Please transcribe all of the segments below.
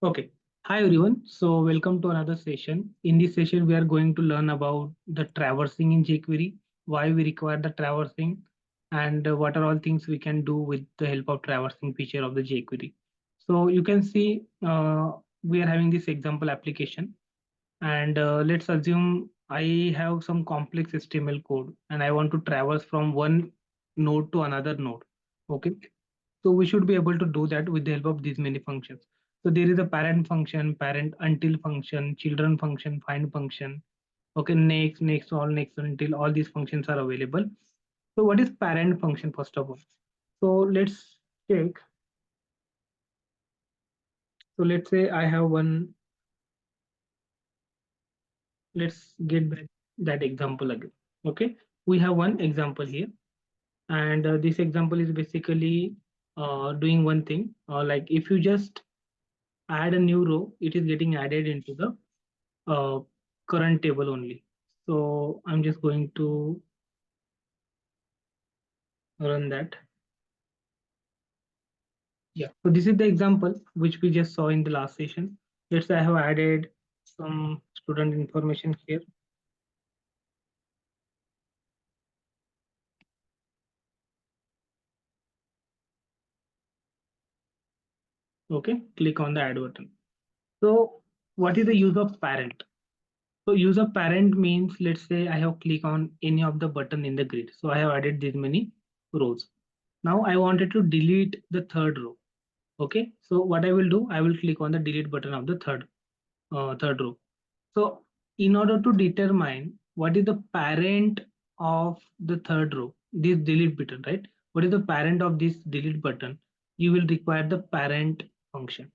Okay. Hi everyone. So welcome to another session. In this session, we are going to learn about the traversing in jQuery, why we require the traversing, and what are all things we can do with the help of traversing feature of the jQuery. So you can see we are having this example application, and let's assume I have some complex HTML code and I want to traverse from one node to another node. Okay. So we should be able to do that with the help of these many functions. So there is a parent function, parent until function, children function, find function. Okay, next, next, all, next, until, all these functions are available. So what is parent function first of all? So let's check. So let's say I have one, let's get back that example again. Okay, we have one example here, and this example is basically doing one thing. Like if you just add a new row, it is getting added into the uh, current table only. So I'm just going to run that. Yeah. So this is the example which we just saw in the last session. Let's say I have added some student information here. Okay, click on the add button. So what is the use of parent? So use of parent means, let's say I have clicked on any of the button in the grid. So I have added these many rows. Now I wanted to delete the third row. Okay, so what I will do, I will click on the delete button of the third row. So in order to determine what is the parent of the third row, this delete button, right? What is the parent of this delete button? You will require the parent function.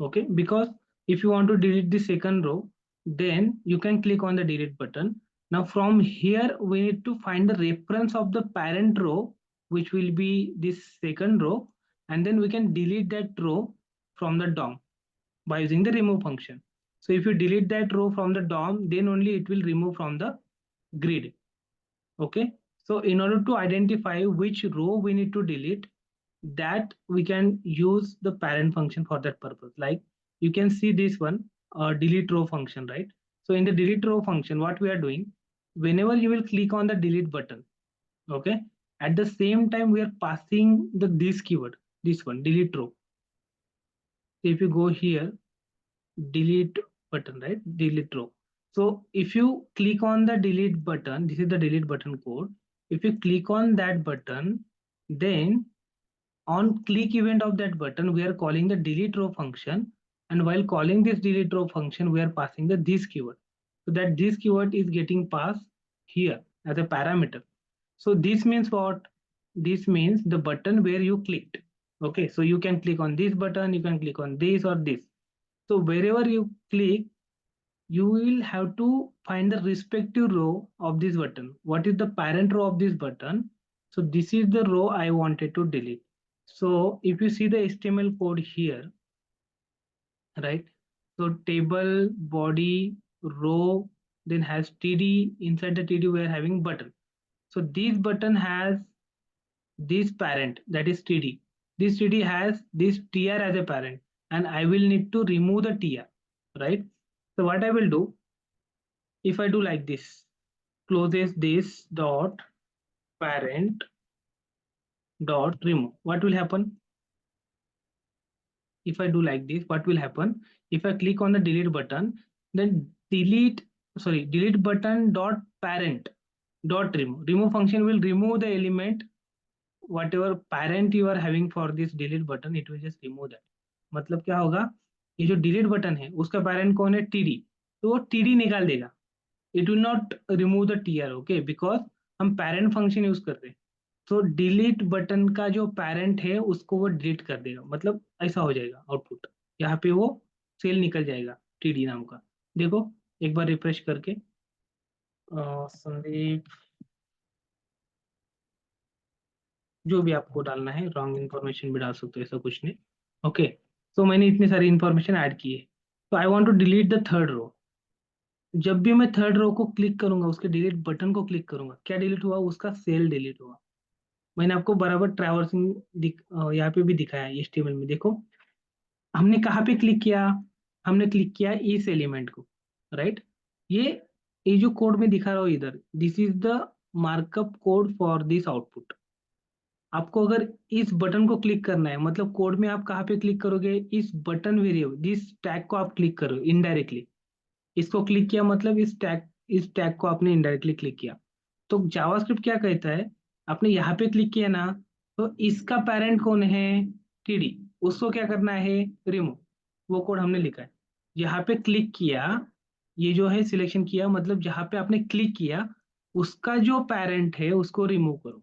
Okay, because if you want to delete the second row, then you can click on the delete button. Now from here, we need to find the reference of the parent row, which will be this second row, and then we can delete that row from the DOM by using the remove function. So if you delete that row from the DOM, then only it will remove from the grid. Okay. So in order to identify which row we need to delete, that we can use the parent function for that purpose. Like you can see this one, delete row function, right? So in the delete row function, what we are doing, whenever you will click on the delete button, okay, at the same time we are passing the this keyword, this one, delete row. So if you go here, delete button, right? Delete row. So if you click on the delete button, this is the delete button code. If you click on that button, then on click event of that button, we are calling the delete row function. And while calling this delete row function, we are passing the this keyword. So that this keyword is getting passed here as a parameter. So this means what? This means the button where you clicked. Okay, so you can click on this button, you can click on this or this. So wherever you click, you will have to find the respective row of this button. What is the parent row of this button? So this is the row I wanted to delete. So if you see the HTML code here, right? So table, body, row, then has TD. Inside the TD, we are having button. So this button has this parent, that is TD. This TD has this TR as a parent, and I will need to remove the TR, right? So what I will do, if I do like this, closes this dot parent dot remove, what will happen? If I do like this, what will happen? If I click on the delete button, then delete button dot parent dot remove function will remove the element, whatever parent you are having for this delete button, it will just remove that. मतलब क्या होगा, ये जो delete button है उसका parent कौन है, TD, तो वो टीडी निकाल देगा. It will not remove the TR. Okay, because हम पैरेंट फंक्शन यूज कर रहे हैं. तो डिलीट बटन का जो पैरेंट है उसको वो डिलीट कर देगा, मतलब ऐसा हो जाएगा आउटपुट. यहाँ पे वो सेल निकल जाएगा टीडी नाम का. देखो एक बार रिफ्रेश करके, संदीप, जो भी आपको डालना है, रॉन्ग इन्फॉर्मेशन भी डाल सकते हो, ऐसा कुछ नहीं. ओके, तो मैंने इतनी सारी इन्फॉर्मेशन ऐड की है. तो I want to delete the third row. जब भी मैं थर्ड रो को क्लिक करूंगा, उसके डिलीट बटन को क्लिक करूंगा, क्या डिलीट हुआ, उसका सेल डिलीट हुआ. मैंने आपको बराबर ट्रैवर्सिंग यहाँ पे भी दिखाया है HTML में, देखो. हमने कहाँ पे क्लिक किया, हमने क्लिक किया इस एलिमेंट को, राइट। ये ये जो कोड में दिखा रहा हूँ इधर, this is the markup code for this output. आपको अगर इस बटन को क्लिक करना है, मतलब कोड में आप कहाँ पे क्लिक करोगे, इस बटन वेरिएबल दिस टैग को आप क्लिक करो इनडायरेक्टली। इसको क्लिक किया मतलब इस टैग को आपने इनडायरेक्टली क्लिक किया। तो जावास्क्रिप्ट क्या कहता है, आपने यहाँ पे क्लिक किया ना, तो इसका पेरेंट कौन है, टीडी, उसको क्या करना है, रिमूव। वो कोड हमने लिखा है। यहाँ पे क्लिक किया, ये जो है सिलेक्शन किया, मतलब जहाँ पे आपने क्लिक किया उसका जो पेरेंट है उसको रिमूव करो।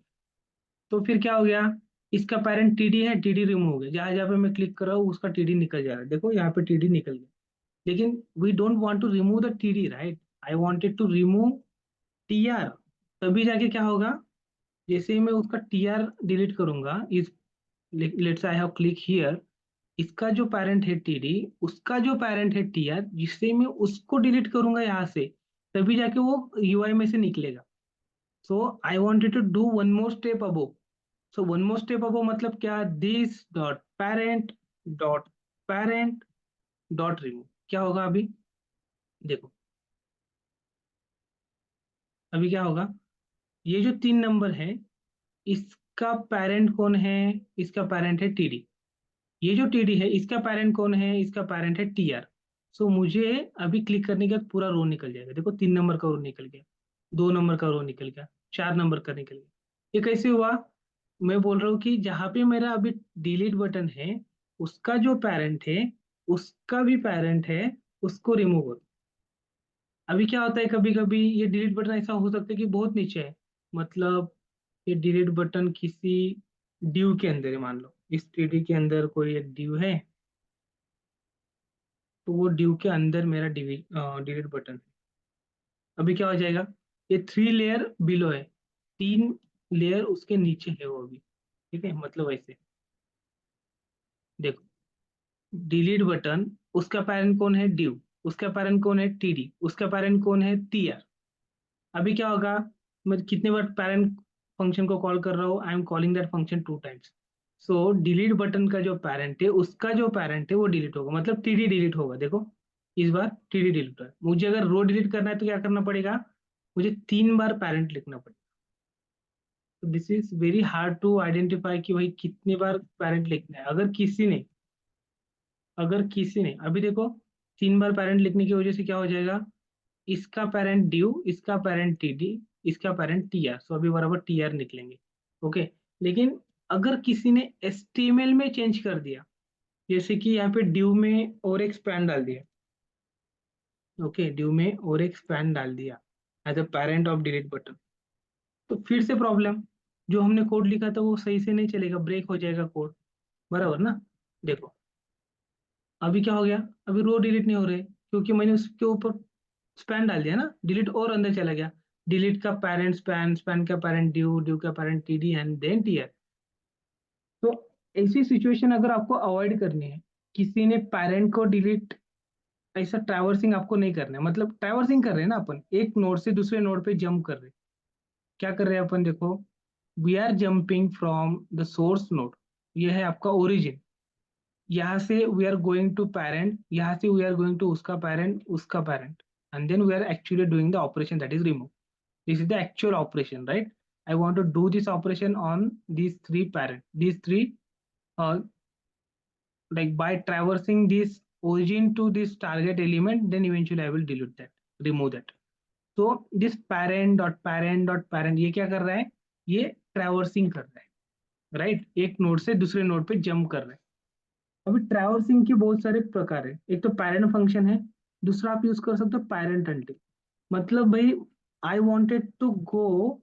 तो फिर क्या हो गया, इसका पेरेंट टीडी है, टीडी रिमूव हो गया, जहां जहां पे मैं क्लिक कर रहा हूँ उसका टीडी निकल जा रहा है, देखो यहाँ पे टीडी निकल गया। लेकिन we don't want to remove the TD, right, I wanted to remove TR. तभी जाके क्या होगा, जैसे ही मैं उसका टीआर डिलीट करूंगा, इस let's I have click here, इसका जो पेरेंट है टीडी, उसका जो पेरेंट है टीआर, जिससे मैं उसको डिलीट करूंगा यहाँ से, तभी जाके वो यूआई में से निकलेगा। So I wanted to do one more step above. So one more step above मतलब क्या, this dot parent dot remove. क्या होगा अभी, देखो अभी क्या होगा, ये जो 3 नंबर है, इसका पेरेंट कौन है, इसका पेरेंट है टीडी। ये जो टीडी है इसका पेरेंट कौन है, इसका पेरेंट है टीआर। सो मुझे अभी क्लिक करने के बाद पूरा रो निकल जाएगा, देखो 3 नंबर का रो निकल गया, 2 नंबर का रो निकल गया, 4 नंबर का निकल गया। ये कैसे हुआ, मैं बोल रहा हूँ कि जहां पे मेरा अभी डिलीट बटन है, उसका जो पेरेंट है, उसका भी पेरेंट है, उसको रिमूव करो। अभी क्या होता है, कभी कभी ये डिलीट बटन ऐसा हो सकता है कि बहुत नीचे है, मतलब ये डिलीट बटन किसी ड्यू के अंदर है, मान लो इस टीडी के अंदर कोई एक ड्यू है, तो वो ड्यू के अंदर मेरा डिलीट बटन है। अभी क्या हो जाएगा, ये 3 लेयर बिलो है, 3 लेयर उसके नीचे है वो अभी, ठीक है, मतलब ऐसे देखो, डिलीट बटन, उसका पेरेंट कौन है, ड्यू, उसका पेरेंट कौन है, टीडी, उसका पेरेंट कौन है, टीआर। अभी क्या होगा, मैं कितने बार पेरेंट फंक्शन को कॉल कर रहा हूँ, I am calling that function 2 times. So delete button का जो पेरेंट है, उसका जो पेरेंट है वो डिलीट होगा, मतलब टीडी डिलीट होगा, देखो इस बार टीडी डिलीट हुआ है। मुझे अगर रो डिलीट करना है तो क्या करना पड़ेगा, मुझे 3 बार पेरेंट लिखना पड़ेगा। तो this is very hard to identify कि भाई कितनी बार पेरेंट लिखना है। अगर किसी ने अभी देखो 3 बार पेरेंट लिखने की वजह से क्या हो जाएगा, इसका पेरेंट ड्यू, इसका पेरेंट टीडी, इसका पेरेंट टीआर, सो अभी बराबर टीआर निकलेंगे। ओके, लेकिन अगर किसी ने एचटीएमएल में चेंज कर दिया, जैसे कि यहाँ पे ड्यू में और एक स्पैन डाल दिया, ओके, ड्यू में और एक स्पैन डाल दिया as a parent of delete button, तो फिर से प्रॉब्लम, जो हमने कोड लिखा था वो सही से नहीं चलेगा, ब्रेक हो जाएगा कोड, बराबर ना। देखो अभी क्या हो गया, अभी रो डिलीट नहीं हो रहे क्योंकि मैंने उसके ऊपर स्पैन डाल दिया ना, डिलीट और अंदर चला गया। डिलीट का पेरेंट स्पैन, स्पैन का पेरेंट ड्यू, ड्यू का parent TD and then TR. तो ऐसी सिचुएशन अगर आपको अवॉइड करनी है, किसी ने पेरेंट को डिलीट, ऐसा ट्रैवर्सिंग आपको नहीं करना है, मतलब ट्रैवर्सिंग कर रहे हैं ना अपन, एक नोड से दूसरे नोड पे जंप कर रहे हैं। क्या कर रहे हैं अपन, देखो we are jumping from the source node, ये है आपका ओरिजिन, यहाँ से we are going to parent, यहाँ से वी आर गोइंग टू उसका parent, and then we are actually doing the operation that is remove. This is the actual operation, right? I want to do this operation on these three, uh, like by traversing this origin to this target element, then eventually I will delete that, remove that. So this parent ये क्या कर रहा है, ये traversing कर रहा है, right, एक नोड से दूसरे नोड पे जंप कर रहा है। अभी ट्रैवर्सिंग के बहुत सारे प्रकार है, एक तो पैरेंट फंक्शन है, दूसरा आप यूज कर सकते हो पैरेंट अनटिल, मतलब भाई I wanted to go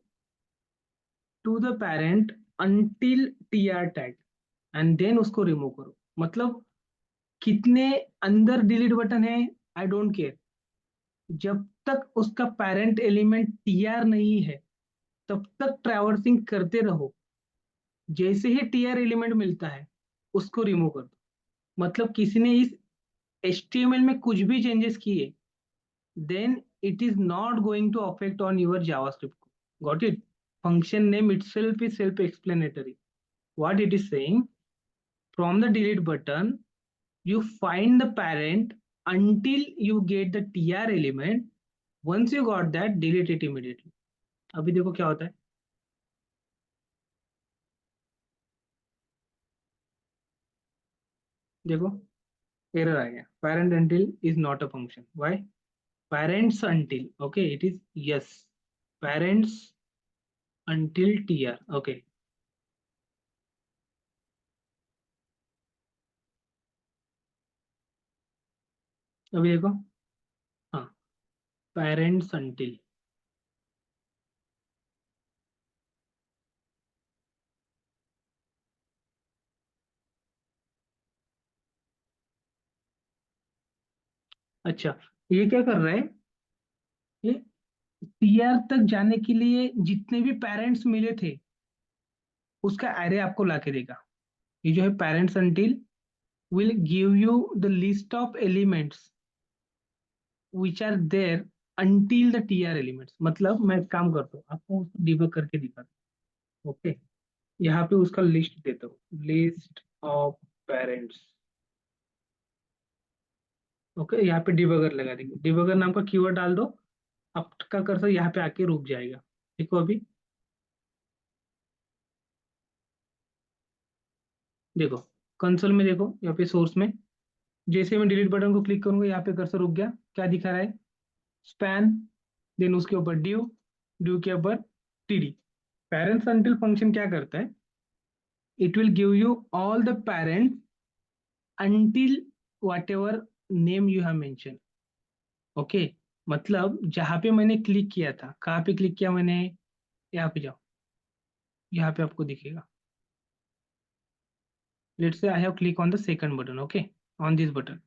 to the parent until TR tag and then उसको रिमूव करो, मतलब कितने अंदर डिलीट बटन है, आई डोंट केयर, जब तक उसका पेरेंट एलिमेंट टीआर नहीं है तब तक ट्रैवर्सिंग करते रहो, जैसे ही टीआर एलिमेंट मिलता है उसको रिमूव कर दो। मतलब किसी ने इस एचटीएमएल में कुछ भी चेंजेस किए, then it is not going to affect on your JavaScript, got it. Function name itself is self explanatory, what it is saying, from the delete button You find the parent until you get the tr element. Once you got that, delete it immediately. अभी देखो क्या होता है. देखो error आ गया. parent until is not a function. Why? Parents until. Okay, it is yes. Parents until tr. Okay. अभी देखो. हाँ. Parents until. अच्छा, ये क्या कर रहा है? ये टीआर तक जाने के लिए जितने भी पेरेंट्स मिले थे उसका एरे आपको ला के देगा. ये जो है parents until will give you the list of elements which are there until the TR elements. मतलब मैं एक काम करता हूँ, आपको उसको डिबग करके दिखाता हूँ. ओके, यहाँ पे उसका लिस्ट देता हूँ. List of parents. ओके, यहाँ पे डिबगर लगा देंगे. डिबगर नाम का कीवर्ड डाल दो. आपका कर्सर यहाँ पे आके रुक जाएगा. देखो अभी. देखो कंसोल में देखो, यहाँ पे सोर्स में जैसे मैं डिलीट बटन को क्लिक करूंगा यहाँ पे कर्सर रुक गया. क्या दिखा रहा है? स्पैन. देन उसके ऊपर ड्यू. ड्यू के ऊपर टीडी. पेरेंट्स अनटिल फंक्शन क्या करता है? It will give you all the parents until whatever name you have mentioned. Okay, मतलब जहां पे मैंने क्लिक किया था, कहाँ पे क्लिक किया मैंने? यहाँ पे जाओ. यहाँ पे आपको दिखेगा. Let's say I have click on the second button. Okay, on this button.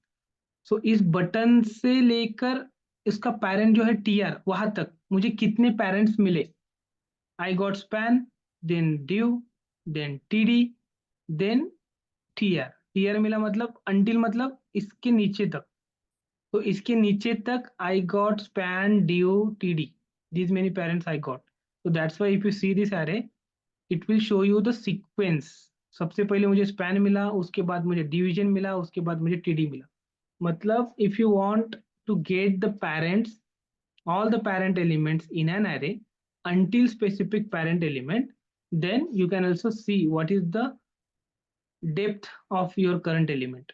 So इस बटन से लेकर इसका पेरेंट जो है टीआर वहां तक मुझे कितने पेरेंट्स मिले? I got span, then div, then TD, then TR. TR मिला मतलब अंटिल मतलब इसके नीचे तक. तो इसके नीचे तक आई got span due TD. these many parents I got. So that's why if you see this array, it will show you the sequence. सबसे पहले मुझे स्पैन मिला, उसके बाद मुझे डिवीजन मिला, उसके बाद मुझे टीडी मिला. मतलब if you want to get the parents, all the parent elements in an array until specific parent element, then you can also see what is the depth of your current element.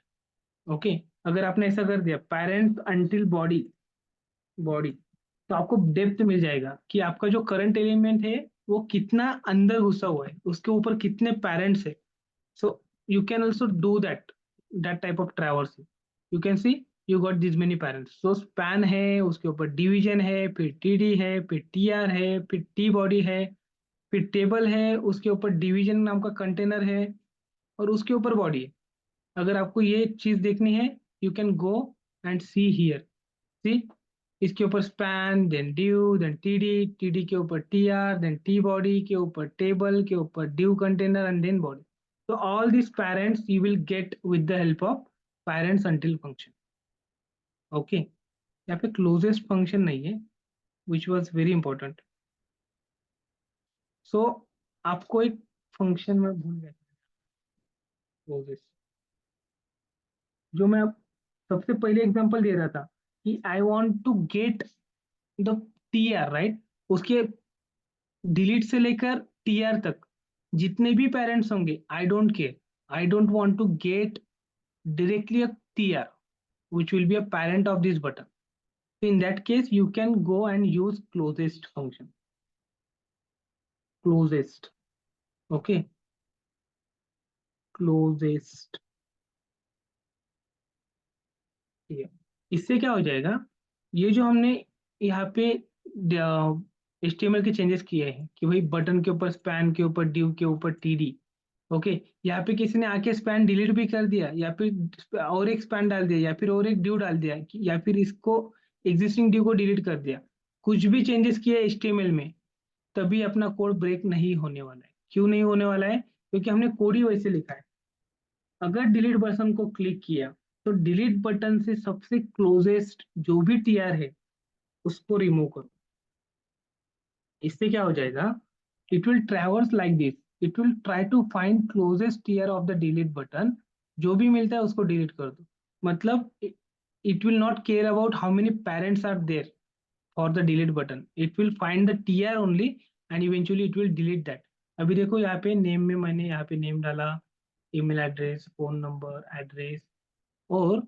Okay, अगर आपने ऐसा कर दिया parents until body, body, तो आपको depth मिल जाएगा कि आपका जो करंट एलिमेंट है वो कितना अंदर घुसा हुआ है, उसके ऊपर कितने पेरेंट्स है. So you can also do that, that type of traverse. You can see you got this many parents. So span है, उसके ऊपर डिवीजन है, फिर टीडी है, फिर टीआर है, फिर टी बॉडी है, फिर टेबल है, उसके ऊपर डिवीजन नाम का कंटेनर है, और उसके ऊपर बॉडी है. अगर आपको ये चीज देखनी है, you can go and see here. See, इसके ऊपर span, then div, then TD, TD के ऊपर टीआर, देन टी बॉडी के ऊपर टेबल के ऊपर div container and then body. तो all this parents you will get with the help of parents until function. Okay, यहाँ पे क्लोजेस्ट फंक्शन नहीं है, which was very important. So आपको एक फंक्शन में भूल गया, क्लोजेस्ट, जो मैं सबसे पहले एग्जांपल दे रहा था कि I want to get the TR, right? उसके डिलीट से लेकर टीआर तक जितने भी पेरेंट्स होंगे, I don't care. I don't want to get directly a TR, which will be a parent of this button. So in that case, you can go and use closest function. Closest. Okay. Closest. ठीक है. इससे क्या हो जाएगा? ये जो हमने यहाँ पे HTML के चेंजेस किए हैं कि भाई बटन के ऊपर स्पैन के ऊपर ड्यू के ऊपर टीडी. ओके, यहाँ पे किसी ने आके स्पैन डिलीट भी कर दिया, या फिर और एक स्पैन डाल दिया, या फिर और एक ड्यू डाल दिया, या फिर इसको एग्जिस्टिंग ड्यू को डिलीट कर दिया. कुछ भी चेंजेस किया HTML में, तभी अपना कोड ब्रेक नहीं होने वाला है. क्यों नहीं होने वाला है? क्योंकि हमने कोड ही वैसे लिखा है. अगर डिलीट बटन को क्लिक किया तो डिलीट बटन से सबसे क्लोजेस्ट जो भी टीआर है उसको रिमूव करो. इससे क्या हो जाएगा? It will traverse like this. It will try to find closest TR of the delete button. जो भी मिलता है उसको डिलीट कर दो. मतलब it will not care about how many parents are there for the delete button. It will find the tr only and eventually it will delete that. अभी देखो यहाँ पे नेम में मैंने यहाँ पे नेम डाला, email address, phone number, address, और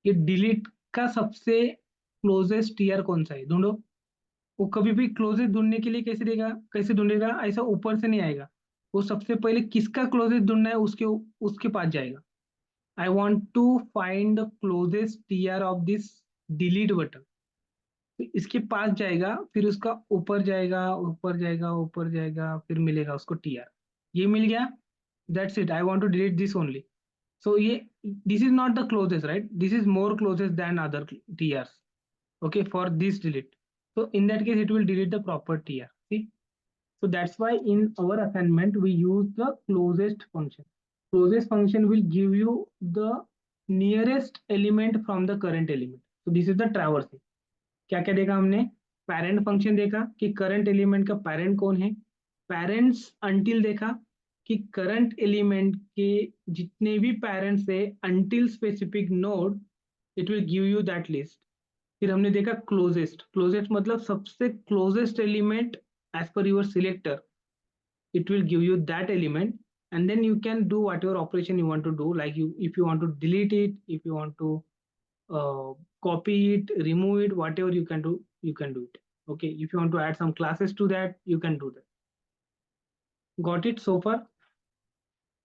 ये डिलीट का सबसे क्लोजेस्ट टीआर कौन सा है ढूंढो। वो कभी भी क्लोजेस्ट ढूंढने के लिए कैसे देगा, कैसे ढूंढेगा, ऐसा ऊपर से नहीं आएगा। वो सबसे पहले किसका क्लोजेस्ट ढूंढना है उसके उसके पास जाएगा। I want to find the closest TR of this delete button. इसके पास जाएगा, फिर उसका ऊपर जाएगा, ऊपर जाएगा, ऊपर जाएगा, फिर मिलेगा उसको टीआर। ये मिल गया, that's it, I want to delete this only. So ये, this is not the closest, right, this is more closest than other TRs, okay, for this delete. So in that case it will delete the proper tr, see. So that's why in our assignment we use the closest function. Closest function will give you the nearest element from the current element. So this is the traversing. क्या क्या देखा हमने, parent function देखा कि current element का parent कौन है, parents until देखा कि करंट एलिमेंट के जितने भी पेरेंट्स है until specific node it will give you that list. फिर हमने देखा क्लोजेस्ट, क्लोजेस्ट मतलब सबसे closest element as per your selector, it will give you that element, and then you can do whatever operation you want to do, like you, if you want to delete it, if you want to uh, copy it, remove it, whatever you can do, you can do it, okay. If you want to add some classes to that, you can do that. Got it so far?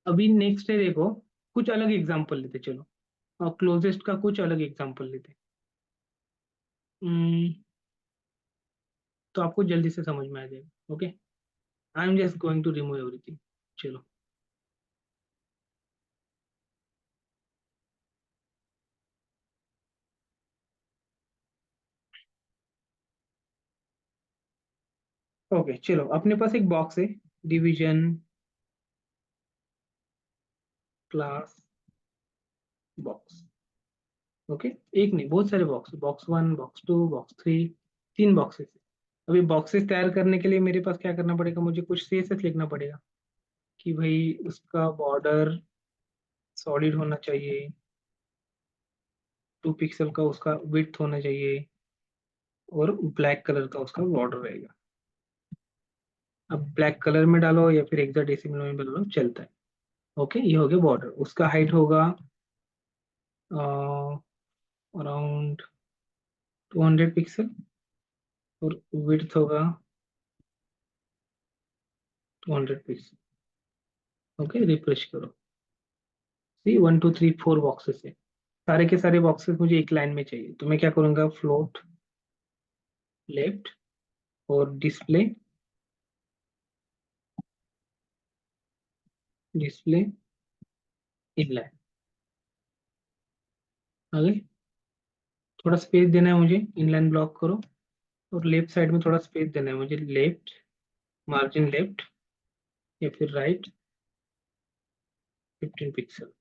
अभी next है, देखो कुछ अलग example लेते, चलो और closest का कुछ अलग एग्जांपल लेते। हम्म, तो आपको जल्दी से समझ में आ जाएगा, okay. I am just going to remove everything, चलो। ओके चलो, अपने पास एक बॉक्स है, डिवीजन क्लास बॉक्स, ओके। एक नहीं, बहुत सारे box, box one, box two, box three, तीन बॉक्सेस। अभी बॉक्सेस तैयार करने के लिए मेरे पास क्या करना पड़ेगा, मुझे कुछ सीएसएस लिखना पड़ेगा कि भाई उसका बॉर्डर सॉलिड होना चाहिए, 2 पिक्सल का उसका विड्थ होना चाहिए, और ब्लैक कलर का उसका बॉर्डर रहेगा। अब ब्लैक कलर में डालो या फिर हेक्साडेसिमल में डालो, चलता है, ओके। ये हो गया बॉर्डर, उसका हाइट होगा अराउंड 200 पिक्सल, और विड्थ होगा 200 पिक्सल, ओके। रिफ्रेश करो, सी 1 2 3 4 बॉक्सेस है, सारे के सारे बॉक्सेस मुझे एक लाइन में चाहिए, तो मैं क्या करूंगा, फ्लोट लेफ्ट और डिस्प्ले, डिस्प्ले इन लाइन, आगे थोड़ा स्पेस देना है मुझे, इनलाइन ब्लॉक करो, और लेफ्ट साइड में थोड़ा स्पेस देना है मुझे, लेफ्ट मार्जिन लेफ्ट या फिर राइट 15 पिक्सल,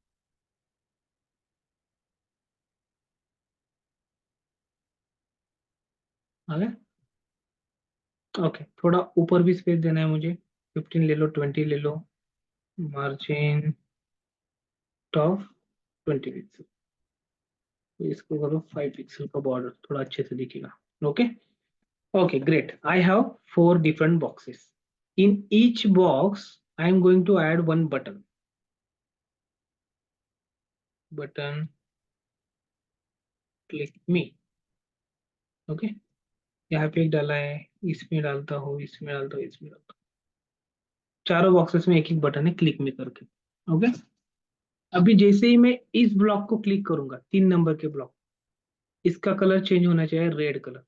आगे ओके। थोड़ा ऊपर भी स्पेस देना है मुझे, 15 ले लो, 20 ले लो, मार्जिन टॉप 20 पिक्सल, तो इसको करो 5 पिक्सल का बॉर्डर, थोड़ा अच्छे से दिखेगा, okay. Okay, great. I have 4 different boxes. In each box, I am going to add one button. Button, click me. Okay. यहाँ पे एक डाला है, इसमें डालता हूँ, इसमें डालता हूँ, इसमें डालता हूँ, चारों बॉक्सेस में एक एक बटन है, क्लिक में करके, ओके। अभी जैसे ही मैं इस ब्लॉक को क्लिक करूंगा, 3 नंबर के ब्लॉक, इसका कलर चेंज होना चाहिए रेड कलर।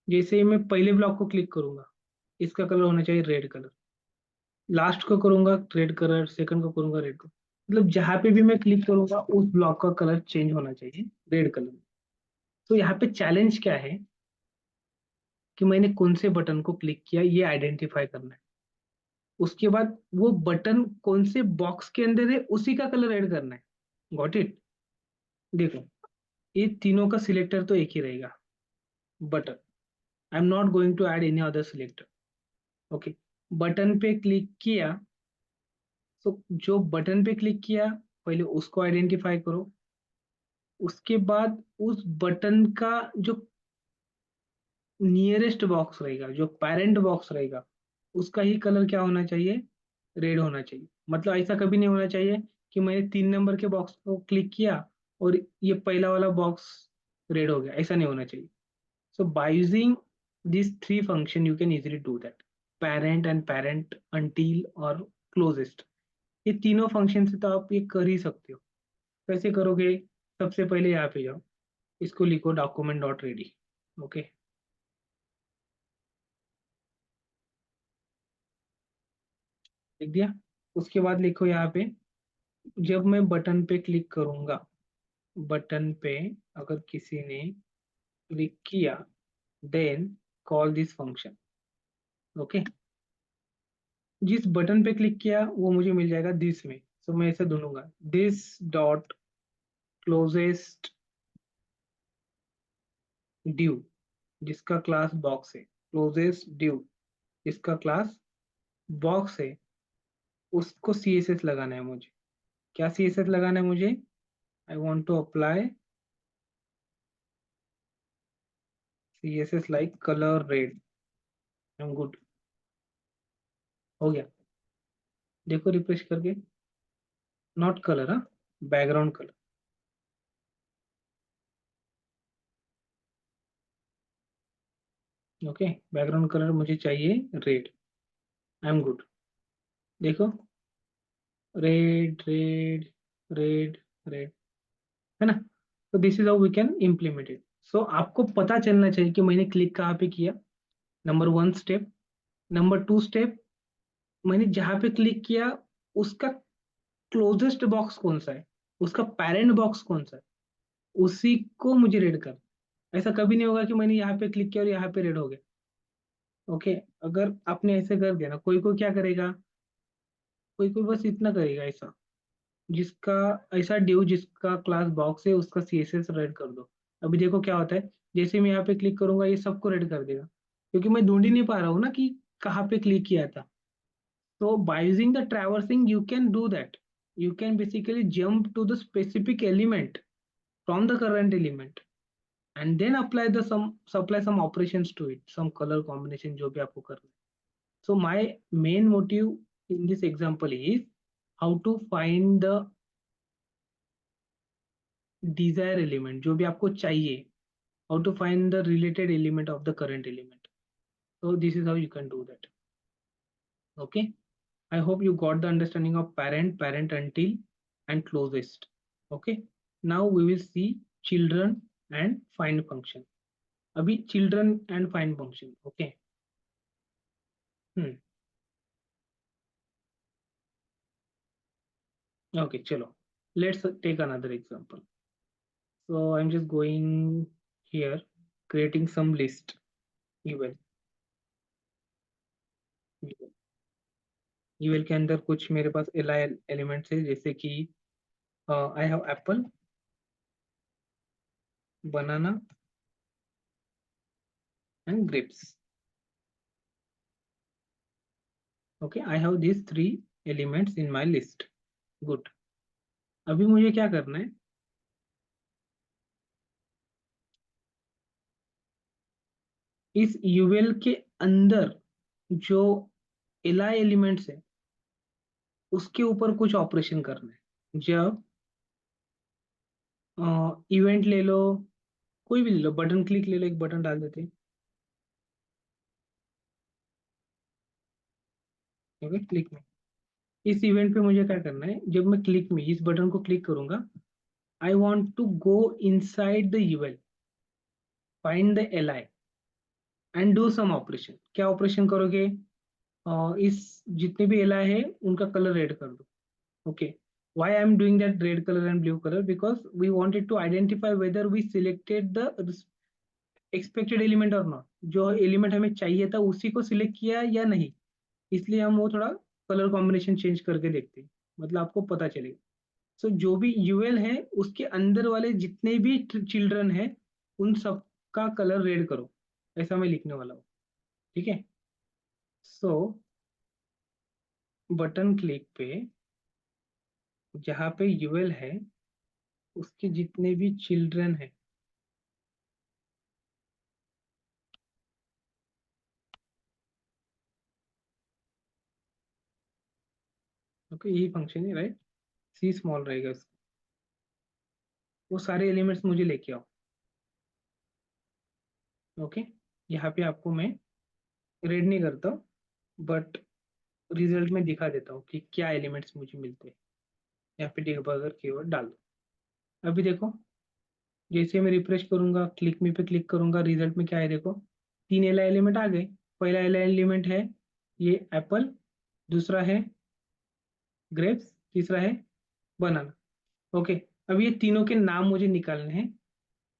जैसे ही मैं पहले ब्लॉक को क्लिक करूंगा, इसका कलर होना चाहिए रेड कलर। लास्ट को करूंगा रेड कलर, सेकंड को करूंगा रेड कलर, मतलब जहां पे भी मैं क्लिक करूंगा उस ब्लॉक का कलर चेंज होना चाहिए रेड कलर में। तो यहाँ पे चैलेंज क्या है कि मैंने कौन से बटन को क्लिक किया ये आइडेंटिफाई करना है। उसके बाद वो बटन कौन से बॉक्स के अंदर है उसी का कलर ऐड करना है। Got it? देखो, ये तीनों का सिलेक्टर तो एक ही रहेगा, button. I am not going to add any other selector, okay. Button पे क्लिक किया, तो जो बटन पे क्लिक किया पहले उसको आइडेंटिफाई करो, उसके बाद उस बटन का जो नियरेस्ट बॉक्स रहेगा, जो पेरेंट बॉक्स रहेगा, उसका ही कलर क्या होना चाहिए, रेड होना चाहिए। मतलब ऐसा कभी नहीं होना चाहिए कि मैंने 3 नंबर के बॉक्स को क्लिक किया और ये पहला वाला बॉक्स रेड हो गया, ऐसा नहीं होना चाहिए। सो by using these 3 function you can easily do that, parent and parent, until और closest। ये तीनों फंक्शन से तो आप ये कर ही सकते हो। कैसे करोगे? सबसे पहले यहाँ पे जाओ, इसको लिखो document डॉट रेडी। ओके, लिख दिया। उसके बाद लिखो यहाँ पे, जब मैं बटन पे क्लिक करूंगा, बटन पे अगर किसी ने क्लिक किया, then call this function. Okay, जिस बटन पे क्लिक किया वो मुझे मिल जाएगा दिस में। सो मैं ऐसे ढूंढूंगा, दिस डॉट क्लोजेस्ट ड्यू, जिसका क्लास बॉक्स है, क्लोजेस्ट ड्यू जिसका क्लास बॉक्स है, उसको CSS लगाना है मुझे। क्या CSS लगाना है मुझे? I want to apply CSS like colour red. I am good, हो गया। देखो रिफ्रेश करके, नॉट कलर, हाँ, background colour. Okay, background colour मुझे चाहिए रेड। I am good. देखो, रेड रेड रेड रेड, है ना? तो this is how we can implement it. So आपको पता चलना चाहिए कि मैंने क्लिक कहाँ पे किया, नंबर 1 स्टेप। नंबर 2 स्टेप, मैंने जहाँ पे क्लिक किया उसका क्लोजेस्ट बॉक्स कौन सा है, उसका पेरेंट बॉक्स कौन सा है, उसी को मुझे रेड कर। ऐसा कभी नहीं होगा कि मैंने यहाँ पे क्लिक किया और यहाँ पे रेड हो गया। ओके, अगर आपने ऐसे कर दिया ना, कोई कोई क्या करेगा, कोई कोई बस इतना करेगा ऐसा, जिसका ऐसा ड्यू जिसका क्लास बॉक्स है उसका CSS रेड कर दो। अभी देखो क्या होता है, जैसे मैं यहाँ पे क्लिक करूंगा ये सबको रेड कर देगा, क्योंकि मैं ढूंढ ही नहीं पा रहा हूँ ना कि कहाँ पे क्लिक किया था। तो by using the traversing you can do that, you can basically jump to the specific element from the current element and then apply the some supply some operations to it, some color combination जो भी आपको करना है। So my main motive in this example is how to find the desired element, जो भी आपको चाहिए, how to find the related element of the current element। So this is how you can do that। Okay, I hope you got the understanding of parent, parent until, and closest। Okay, now we will see children and find function। अभी children and find function। Okay, hmm, okay, चलो, let's take another example। So I'm just going here, creating some list eval। eval के अंदर कुछ मेरे पास li elements है, जैसे कि I have apple, banana and grapes। Okay, I have these 3 elements in my list। Good। अभी मुझे क्या करना है, इस यूएल के अंदर जो एलआई एलिमेंट्स है उसके ऊपर कुछ ऑपरेशन करना है। जब इवेंट ले लो, कोई भी ले लो, बटन क्लिक ले लो, एक बटन डाल देते हैं। ओके, क्लिक में, इस इवेंट पे मुझे क्या करना है, जब मैं क्लिक में इस बटन को क्लिक करूंगा, I want to go inside the UL, find the LI and do some operation. क्या ऑपरेशन करोगे? इस जितने भी एलआई है उनका कलर रेड कर दो। Okay, why I am doing that red color and blue color? Because we wanted to identify whether we selected the expected element or not। जो एलिमेंट हमें चाहिए था उसी को सिलेक्ट किया या नहीं, इसलिए हम वो थोड़ा कलर कॉम्बिनेशन चेंज करके देखते हैं, मतलब आपको पता चलेगा। सो जो भी यूएल है उसके अंदर वाले जितने भी चिल्ड्रन है उन सब का कलर रेड करो, ऐसा मैं लिखने वाला हूँ। ठीक है, सो बटन क्लिक पे जहाँ पे यूएल है उसके जितने भी चिल्ड्रन है, ओके, यही फंक्शन है राइट, सी स्मॉल रहेगा उसका। वो सारे एलिमेंट्स मुझे लेके आओ। ओके, यहाँ पे आपको मैं रीड नहीं करता हूँ, बट रिजल्ट में दिखा देता हूँ कि क्या एलिमेंट्स मुझे मिलते हैं। यहाँ पे डिबगर कीवर्ड डाल दो। अभी देखो, जैसे मैं रिफ्रेश करूंगा, क्लिक मी पे क्लिक करूंगा, रिजल्ट में क्या है देखो, तीन एला एलिमेंट आ गए। पहला एला एलिमेंट है ये एप्पल, दूसरा है ग्रेप्स, तीसरा है बनाना। ओके, अब ये तीनों के नाम मुझे निकालने हैं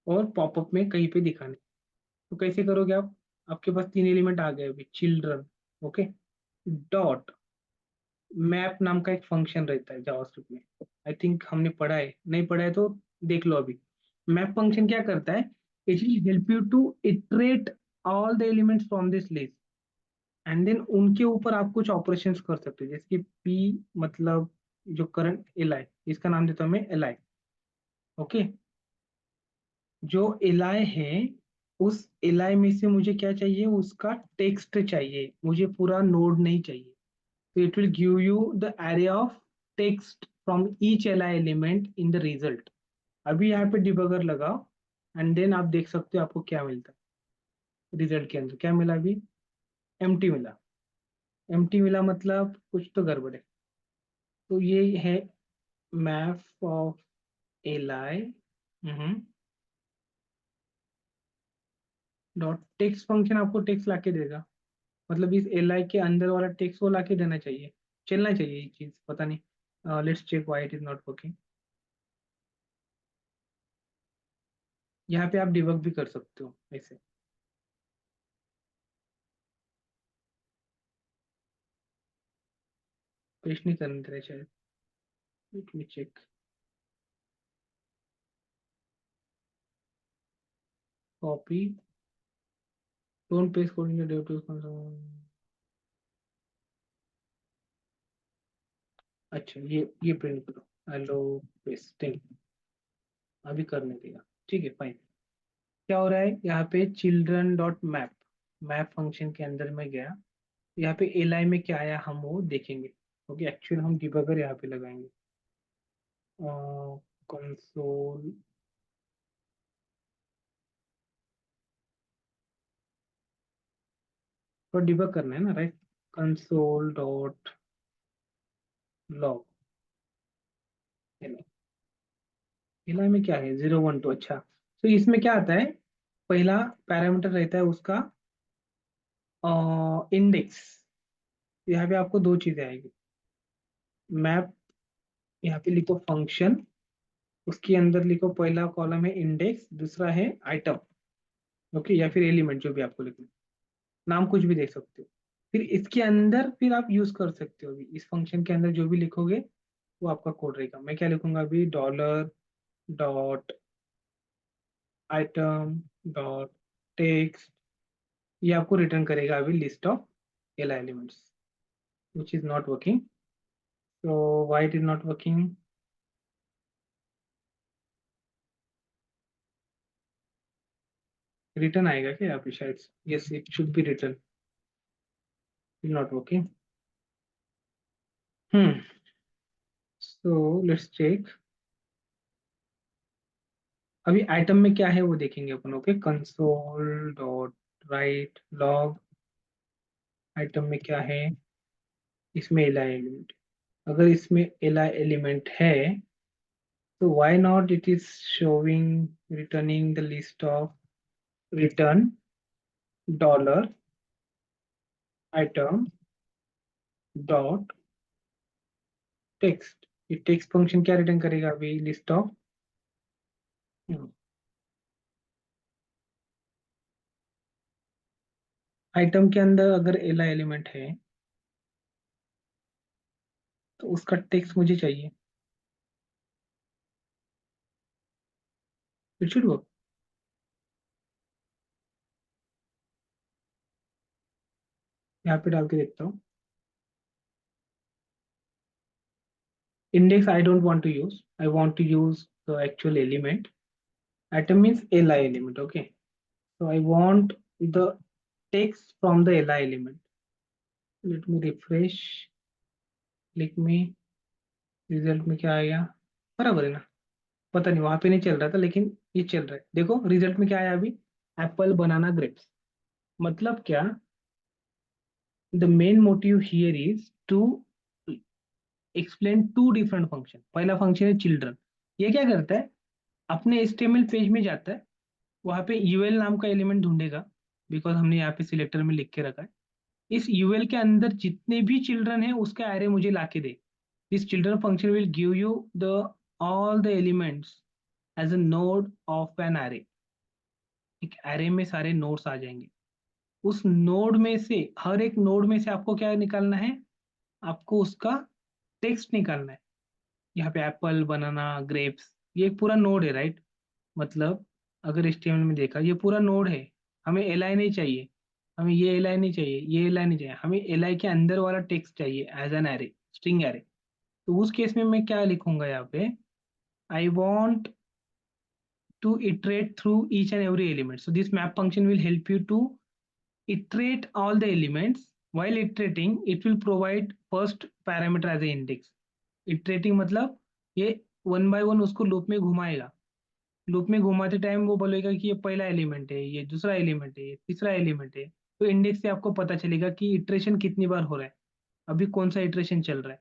और पॉपअप में कहीं पे दिखाने। तो कैसे करोगे आप? आपके पास तीन एलिमेंट आ गए अभी, चिल्ड्रन। ओके, डॉट मैप नाम का एक फंक्शन रहता है जावास्क्रिप्ट में। आई थिंक हमने पढ़ा है, नहीं पढ़ा है तो देख लो अभी। मैप फंक्शन क्या करता है? It will help you to iterate all the elements from this list, and then उनके ऊपर आप कुछ ऑपरेशंस कर सकते हो, जैसे कि पी मतलब जो करंट एल आई, इसका नाम देता हूं मैं एल आई। ओके, जो एल आई है, उस एल आई में से मुझे क्या चाहिए? उसका टेक्स्ट चाहिए, मुझे पूरा नोड नहीं चाहिए। So it will give you the array of text from each li element in the result. अभी यहाँ पे डिबगर लगाओ, एंड देन आप देख सकते हो आपको क्या मिलता है रिजल्ट के अंदर। क्या मिला अभी? एम्प्टी मिला। एम्प्टी मिला मतलब कुछ तो गड़बड़ है। तो ये है map of ally dot text function, आपको टेक्स्ट लाके देगा। मतलब इस एलाई के अंदर वाला टेक्स्ट वो लाके देना चाहिए, चलना चाहिए ये चीज, पता नहीं। Let's check why it is not working. यहाँ पे आप डिबग भी कर सकते हो ऐसे। पेस्ट नहीं करने दे रहे शायद, let me check. Copy, don't paste coding due to. अच्छा, ये प्रिंट करो, हेलो पेस्टिंग, अभी करने देगा। ठीक है फाइन। क्या हो रहा है यहाँ पे? Children dot map, map function के अंदर में गया, यहाँ पे एल में क्या आया हम वो देखेंगे। ओके, एक्चुअल हम डिबगर यहाँ पे लगाएंगे, कंसोल। तो डिबग करना है ना right, console dot log. L में क्या है? 0 1 2। अच्छा, तो इसमें क्या आता है? पहला पैरामीटर रहता है उसका इंडेक्स। यहाँ पे आपको दो चीजें आएगी। मैप, यहाँ पे लिखो फंक्शन, उसके अंदर लिखो पहला कॉलम है इंडेक्स, दूसरा है आइटम। ओके, या फिर एलिमेंट, जो भी आपको लिखना है, नाम कुछ भी दे सकते हो। फिर इसके अंदर फिर आप यूज कर सकते हो, अभी इस फंक्शन के अंदर जो भी लिखोगे वो आपका कोड रहेगा। मैं क्या लिखूंगा अभी? Dollar dot item dot text, ये आपको रिटर्न करेगा अभी list of L elements, which is not working. so why it is not working? Return आएगा क्या यहाँ पे शायद? Yes, it should be return, not working. Hmm, so let's check. अभी आइटम में क्या है वो देखेंगे अपन। Okay, console dot write log, item में क्या है? इसमें एल एलिमेंट, अगर इसमें एल एलिमेंट है तो why not it is showing returning the list of return dollar item dot text. ये टेक्स्ट फंक्शन क्या रिटर्न करेगा अभी? List of. आइटम के अंदर अगर एल एलिमेंट है तो उसका टेक्स्ट मुझे चाहिए। It should work. यहाँ पे डाल के देखता हूँ। Index I don't want to use, I want to use So actual element. Atom means Li element. Okay. So I want the text from the Li element. Let me refresh. Click me. Result में क्या आया? बराबर है ना? पता नहीं, वहां पे नहीं चल रहा था लेकिन ये चल रहा है। देखो रिजल्ट में क्या आया अभी, एप्पल बनाना ग्रेप्स। मतलब क्या, the main motive here is to explain two different function. पहला फंक्शन है चिल्ड्रन। ये क्या करता है, अपने एचटीएमएल पेज में जाता है, वहां पे यूएल नाम का एलिमेंट ढूंढेगा, बिकॉज हमने यहाँ पे सिलेक्टर में लिख के रखा है। इस यूएल के अंदर जितने भी चिल्ड्रन है उसका एरे मुझे ला के दे। This children function will give you the all the elements as a node of an array. एक एरे में सारे नोड्स आ जाएंगे। उस नोड में से, हर एक नोड में से आपको क्या निकालना है, आपको उसका टेक्स्ट निकालना है। यहाँ पे एप्पल, बनाना, ग्रेप्स, ये एक पूरा नोड है, राइट? मतलब अगर एचटीएमएल में देखा, ये पूरा नोड है। हमें एलआई नहीं चाहिए, हमें ये एलआई नहीं चाहिए, ये एलआई नहीं चाहिए, हमें एलआई के अंदर वाला टेक्स्ट चाहिए as an array, string array. तो उस केस में मैं क्या लिखूंगा यहाँ पे, I want to iterate through each and every element. So this map function will help you to iterate all the elements. While iterating, it will provide first parameter as a index. Iterating मतलब ये one by one उसको loop में घुमाएगा। Loop में घुमाते time वो बोलेगा कि ये पहला एलिमेंट है, ये दूसरा एलिमेंट है, ये तीसरा एलिमेंट है। तो इंडेक्स से आपको पता चलेगा कि इटरेशन कितनी बार हो रहा है, अभी कौन सा इटरेशन चल रहा है।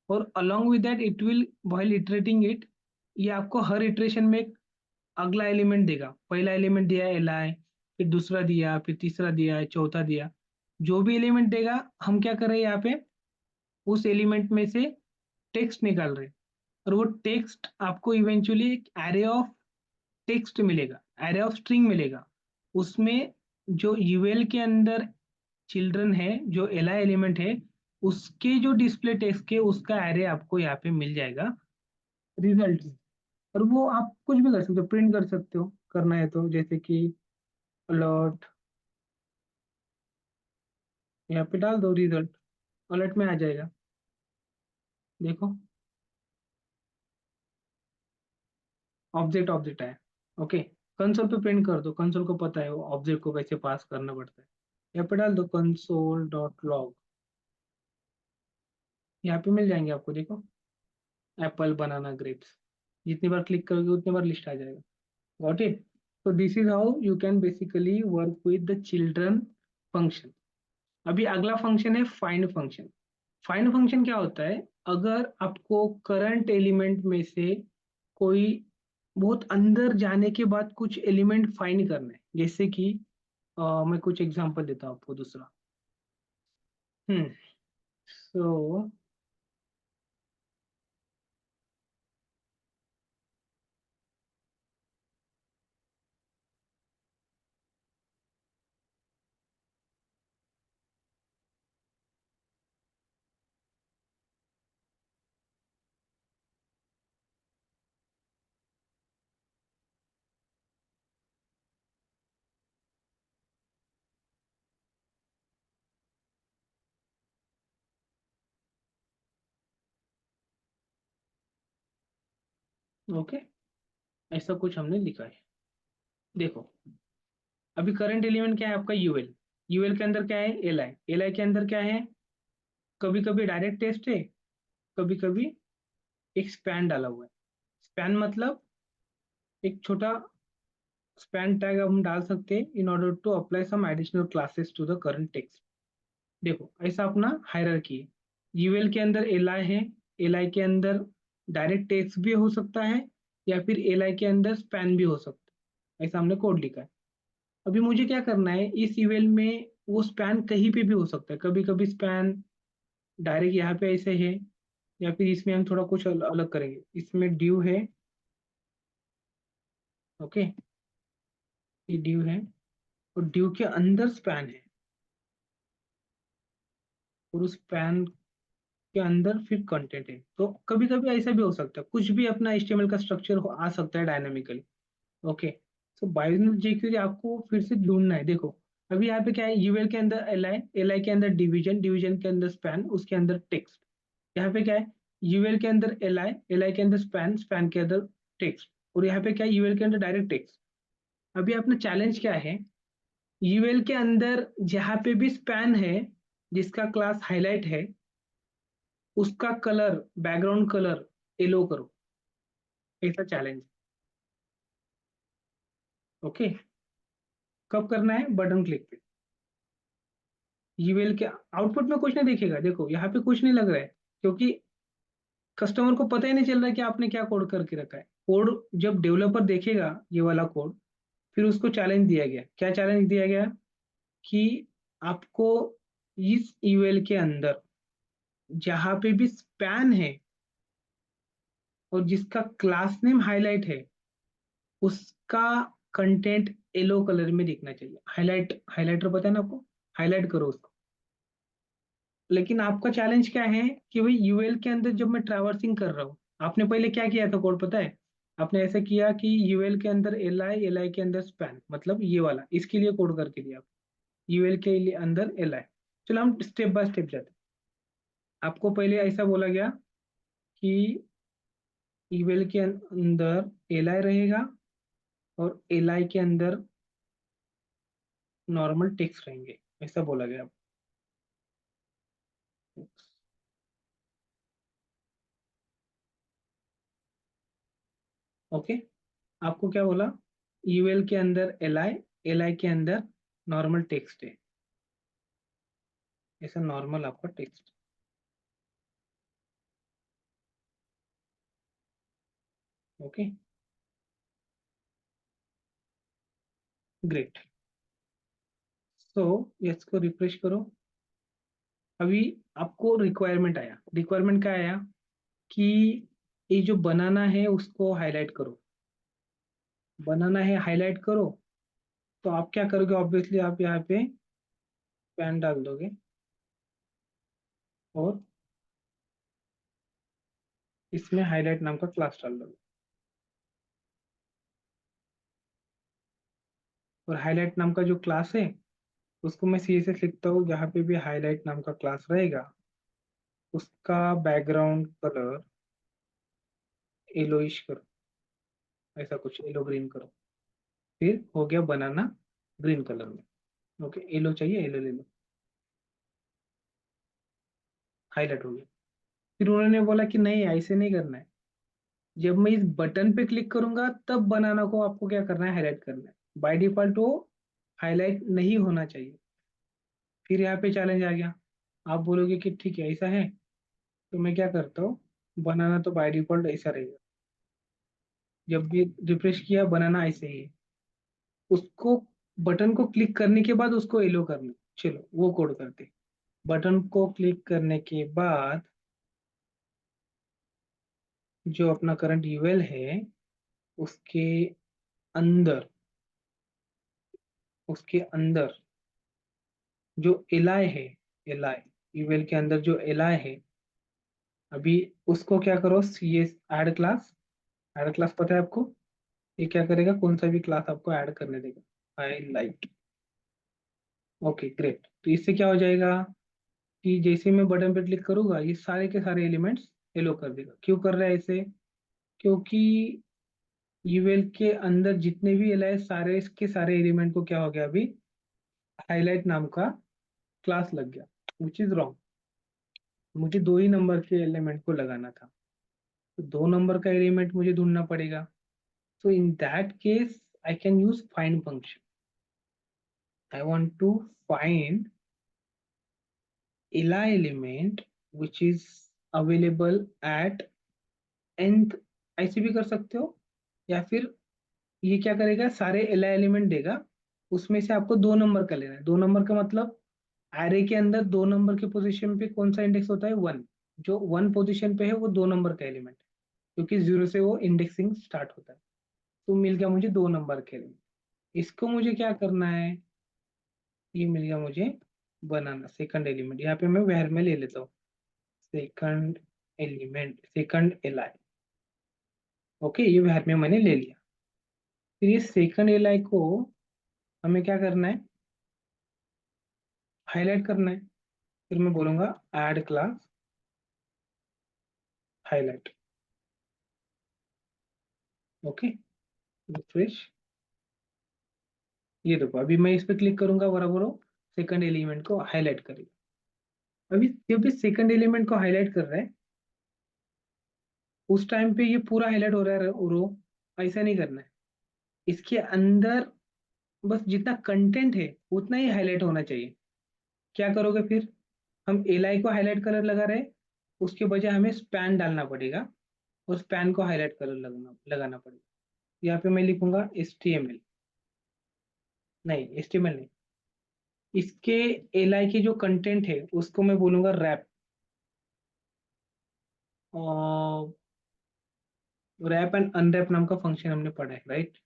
और along with that it will, while iterating it, ये आपको हर इटरेशन में अगला एलिमेंट देगा। पहला एलिमेंट दिया है एल, फिर दूसरा दिया, फिर तीसरा दिया है, चौथा दिया। जो भी एलिमेंट देगा, हम क्या कर रहे हैं यहाँ पे, उस एलिमेंट में से टेक्स्ट निकाल रहे हैं। और वो टेक्स्ट आपको इवेंचुअली एक एरे ऑफ टेक्स्ट मिलेगा, एरे ऑफ स्ट्रिंग मिलेगा। उसमें जो यूएल के अंदर चिल्ड्रन है, जो एल एलिमेंट है, उसके जो डिस्प्ले टेक्स्ट के उसका एरे आपको यहाँ पे मिल जाएगा रिजल्ट। और वो आप कुछ भी कर सकते हो, प्रिंट कर सकते हो करना है तो, जैसे कि अलर्ट, यहाँ पे डाल दो रिजल्ट, अलर्ट में आ जाएगा। देखो ऑब्जेक्ट ऑब्जेक्ट है। ओके, कंसोल पे प्रिंट कर दो, कंसोल को पता है वो ऑब्जेक्ट को कैसे पास करना पड़ता है। यहाँ पे डाल दो कंसोल डॉट लॉग, यहाँ पे मिल जाएंगे आपको। देखो एप्पल, बनाना, ग्रेप्स, जितनी बार क्लिक करोगे उतनी बार लिस्ट आ जाएगा। Got it? so this is how you can basically work with the children function. अभी अगला फंक्शन है फाइंड फंक्शन। फाइंड फंक्शन क्या होता है, अगर आपको करंट एलिमेंट में से कोई बहुत अंदर जाने के बाद कुछ एलिमेंट फाइंड करना है, जैसे कि मैं कुछ एग्जांपल देता हूँ आपको दूसरा। सो ओके, ऐसा कुछ हमने लिखा है। देखो अभी करंट एलिमेंट क्या है आपका, यूएल। यूएल के अंदर क्या है, एल आई। एल आई के अंदर क्या है, कभी कभी डायरेक्ट टेस्ट है, कभी कभी एक स्पैन डाला हुआ है। स्पैन मतलब एक छोटा स्पैन टैग हम डाल सकते हैं in order to apply some additional classes to the current text. देखो ऐसा अपना हायरार्की है। यूएल के अंदर एल आई है, एल आई के अंदर डायरेक्ट टेक्स्ट भी हो सकता है, या फिर एल आई के अंदर स्पैन भी हो सकता है। ऐसा हमने कोड लिखा है। अभी मुझे क्या करना है, इस यूएल में वो स्पैन कहीं पे भी हो सकता है। कभी कभी स्पैन डायरेक्ट यहाँ पे ऐसे है, या फिर इसमें हम थोड़ा कुछ अलग करेंगे। इसमें ड्यू है, ओके, ये ड्यू है, और ड्यू के अंदर स्पैन है, और उस स्पैन के अंदर फिर कंटेंट है। तो कभी कभी ऐसा भी हो सकता है, कुछ भी अपना एचटीएमएल का स्ट्रक्चर आ सकता है डायनामिकली। ओके, सो बाइनरी जेक्यूरी आपको फिर से ढूंढना है। देखो अभी यहाँ पे क्या है, यूएल के अंदर एल आई, एल आई के अंदर डिवीजन, डिवीजन के अंदर स्पैन, उसके अंदर टेक्स्ट। यहाँ पे क्या है, यूएल के अंदर एल आई, एल आई के अंदर स्पैन, स्पैन के अंदर टेक्स्ट। और यहाँ पे क्या यूएल के अंदर डायरेक्ट टेक्स्ट। अभी अपना चैलेंज क्या है, यूएल के अंदर जहाँ पे भी स्पैन है जिसका क्लास हाईलाइट है उसका कलर, बैकग्राउंड कलर येलो करो, ऐसा चैलेंज। ओके, कब करना है, बटन क्लिक पे। यूएल के आउटपुट में कुछ नहीं दिखेगा, देखो यहाँ पे कुछ नहीं लग रहा है, क्योंकि कस्टमर को पता ही नहीं चल रहा है कि आपने क्या कोड करके रखा है। कोड जब डेवलपर देखेगा ये वाला कोड, फिर उसको चैलेंज दिया गया, क्या चैलेंज दिया गया कि आपको इस यूएल के अंदर जहां पे भी स्पैन है और जिसका क्लास नेम हाईलाइट है उसका कंटेंट येलो कलर में दिखना चाहिए। हाईलाइट, हाईलाइटर पता है ना आपको, हाईलाइट करो उसको। लेकिन आपका चैलेंज क्या है कि भाई यूएल के अंदर जब मैं ट्रैवर्सिंग कर रहा हूँ, आपने पहले क्या किया था कोड पता है, आपने ऐसा किया कि यूएल के अंदर एल आई के अंदर स्पैन, मतलब ये वाला, इसके लिए कोड करके दिया यूएल के लिए अंदर एल आई। चलो हम स्टेप बाय स्टेप जाते हैं। आपको पहले ऐसा बोला गया कि यूएल के अंदर एल आई रहेगा और एल आई के अंदर नॉर्मल टेक्स्ट रहेंगे, ऐसा बोला गया। ओके, आपको क्या बोला, यूएल के अंदर एल आई के अंदर नॉर्मल टेक्स्ट है, ऐसा नॉर्मल आपका टेक्स्ट। Okay, great. सो इसको रिफ्रेश करो। अभी आपको रिक्वायरमेंट आया, रिक्वायरमेंट क्या आया कि ये जो बनाना है उसको हाईलाइट करो, बनाना है हाईलाइट करो। तो आप क्या करोगे, ऑब्वियसली आप यहाँ पे पेन डाल दोगे और इसमें हाईलाइट नाम का क्लास डाल दोगे। और हाईलाइट नाम का जो क्लास है उसको मैं CSS लिखता हूँ, जहाँ पे भी हाईलाइट नाम का क्लास रहेगा उसका बैकग्राउंड कलर येलोइश करो, ऐसा कुछ येलो ग्रीन करो। फिर हो गया बनाना ग्रीन कलर में। ओके, येलो चाहिए, येलो ले लो, हाईलाइट हो गया। फिर उन्होंने बोला कि नहीं ऐसे नहीं करना है, जब मैं इस बटन पे क्लिक करूंगा तब बनाना को आपको क्या करना है, हाईलाइट करना है। बाय डिफॉल्ट वो हाईलाइट नहीं होना चाहिए। फिर यहाँ पे चैलेंज आ गया, आप बोलोगे कि ठीक है ऐसा है, तो मैं क्या करता हूँ, बनाना तो बाय डिफॉल्ट ऐसा रहेगा, जब भी रिफ्रेश किया बनाना ऐसे ही है। उसको बटन को क्लिक करने के बाद उसको येलो करना, चलो वो कोड करते। बटन को क्लिक करने के बाद जो अपना करंट यूएल है उसके अंदर, उसके अंदर जो एलाई है, एलाई, यूएल के अंदर जो एलाई है, अभी उसको क्या करो, C S add class. Add class पता है आपको, ये क्या करेगा, कौन सा भी क्लास आपको ऐड करने देगा, आई लाइक। ओके ग्रेट, तो इससे क्या हो जाएगा कि जैसे मैं बटन पे क्लिक करूंगा ये सारे के सारे एलिमेंट्स येलो कर देगा। क्यों कर रहा है ऐसे, क्योंकि यूएल के अंदर जितने भी एल है सारे के सारे एलिमेंट को क्या हो गया अभी, हाईलाइट नाम का क्लास लग गया, विच इज रॉन्ग। मुझे दो ही नंबर के एलिमेंट को लगाना था, तो दो नंबर का एलिमेंट मुझे ढूंढना पड़ेगा। So in that case I can use find function. I want to find el element which is available at nth, ऐसे भी कर सकते हो। या फिर ये क्या करेगा, सारे एला एलिमेंट देगा, उसमें से आपको दो नंबर का लेना है। दो नंबर का मतलब एरे के अंदर दो नंबर के पोजीशन पे कौन सा इंडेक्स होता है, वन। जो वन पोजीशन पे है वो दो नंबर का एलिमेंट है, क्योंकि जीरो से वो इंडेक्सिंग स्टार्ट होता है। तो मिल गया मुझे दो नंबर के एलिमेंट। इसको मुझे क्या करना है, ये मिल गया मुझे बनाना सेकंड एलिमेंट। यहाँ पे मैं वैर में ले लेता हूँ second element, second ally. Okay, ये वैर में मैंने ले लिया। फिर ये सेकंड एलाई को हमें क्या करना है, हाईलाइट करना है। फिर मैं बोलूंगा add class highlight. Okay, refresh. ये देखो, अभी मैं इस पे क्लिक करूंगा, बराबर हो सेकंड एलिमेंट को हाईलाइट करेगा। अभी जब भी सेकंड एलिमेंट को हाईलाइट कर रहा है, उस टाइम पे ये पूरा हाईलाइट हो रहा है रो, ऐसा नहीं करना है। इसके अंदर बस जितना कंटेंट है उतना ही हाईलाइट होना चाहिए। क्या करोगे फिर? हम एल को हाईलाइट कलर लगा रहे हैं, उसके बजाय हमें स्पैन डालना पड़ेगा, और स्पैन को हाईलाइट कलर लगाना पड़ेगा। यहाँ पे मैं लिखूंगा HTML, नहीं HTML नहीं, इसके एल के जो कंटेंट है उसको मैं बोलूंगा रैप। रैप एंड अनरैप नाम का फंक्शन हमने पढ़ा है, राइट?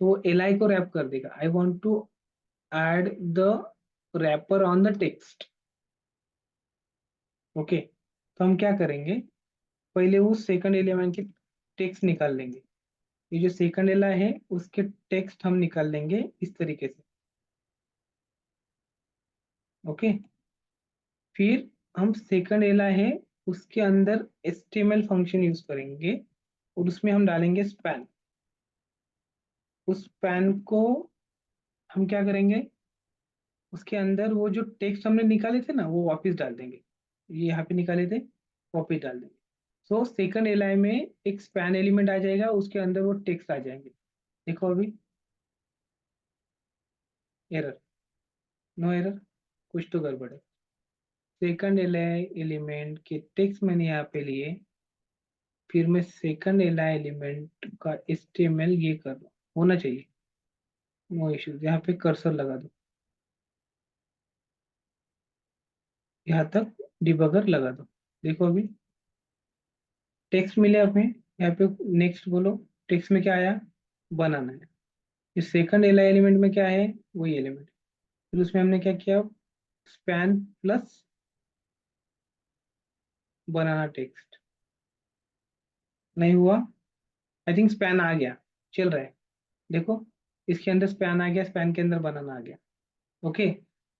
तो एल को रैप कर देगा। I want to add the wrapper on the text. Okay, तो हम क्या करेंगे, पहले वो सेकंड एलिमेंट के टेक्स्ट निकाल लेंगे। ये जो सेकंड एला है उसके टेक्स्ट हम निकाल लेंगे इस तरीके से। ओके, फिर हम सेकंड एला है उसके अंदर HTML फंक्शन यूज करेंगे, और उसमें हम डालेंगे स्पैन। उस स्पैन को हम क्या करेंगे, उसके अंदर वो जो टेक्स्ट हमने निकाले थे ना वो वापस डाल देंगे। ये यहाँ पे निकाले थे, वापस डाल देंगे। सो सेकंड एलाई में एक स्पैन एलिमेंट आ जाएगा, उसके अंदर वो टेक्स्ट आ जाएंगे। देखो अभी, एरर, नो एरर, कुछ तो गड़बड़ है। सेकंड एलाई एलिमेंट के टेक्स्ट मैंने यहाँ पे लिए, फिर मैं सेकंड एलाई एलिमेंट का HTML ये कर दूँ, होना चाहिए, नो इश्यूज। यहाँ पे कर्सर लगा दो, यहाँ तक डिबगर लगा दो। देखो अभी टेक्स्ट मिले हमें, यहाँ पे नेक्स्ट बोलो। टेक्स्ट में क्या आया? बनाना है। इस सेकंड एला एलिमेंट में क्या है? वही एलिमेंट। फिर उसमें हमने क्या किया, स्पैन प्लस बनाना टेक्स्ट। नहीं हुआ, आई थिंक स्पैन आ गया, चल रहा है। देखो, इसके अंदर स्पैन आ गया, स्पैन के अंदर बनाना आ गया। ओके,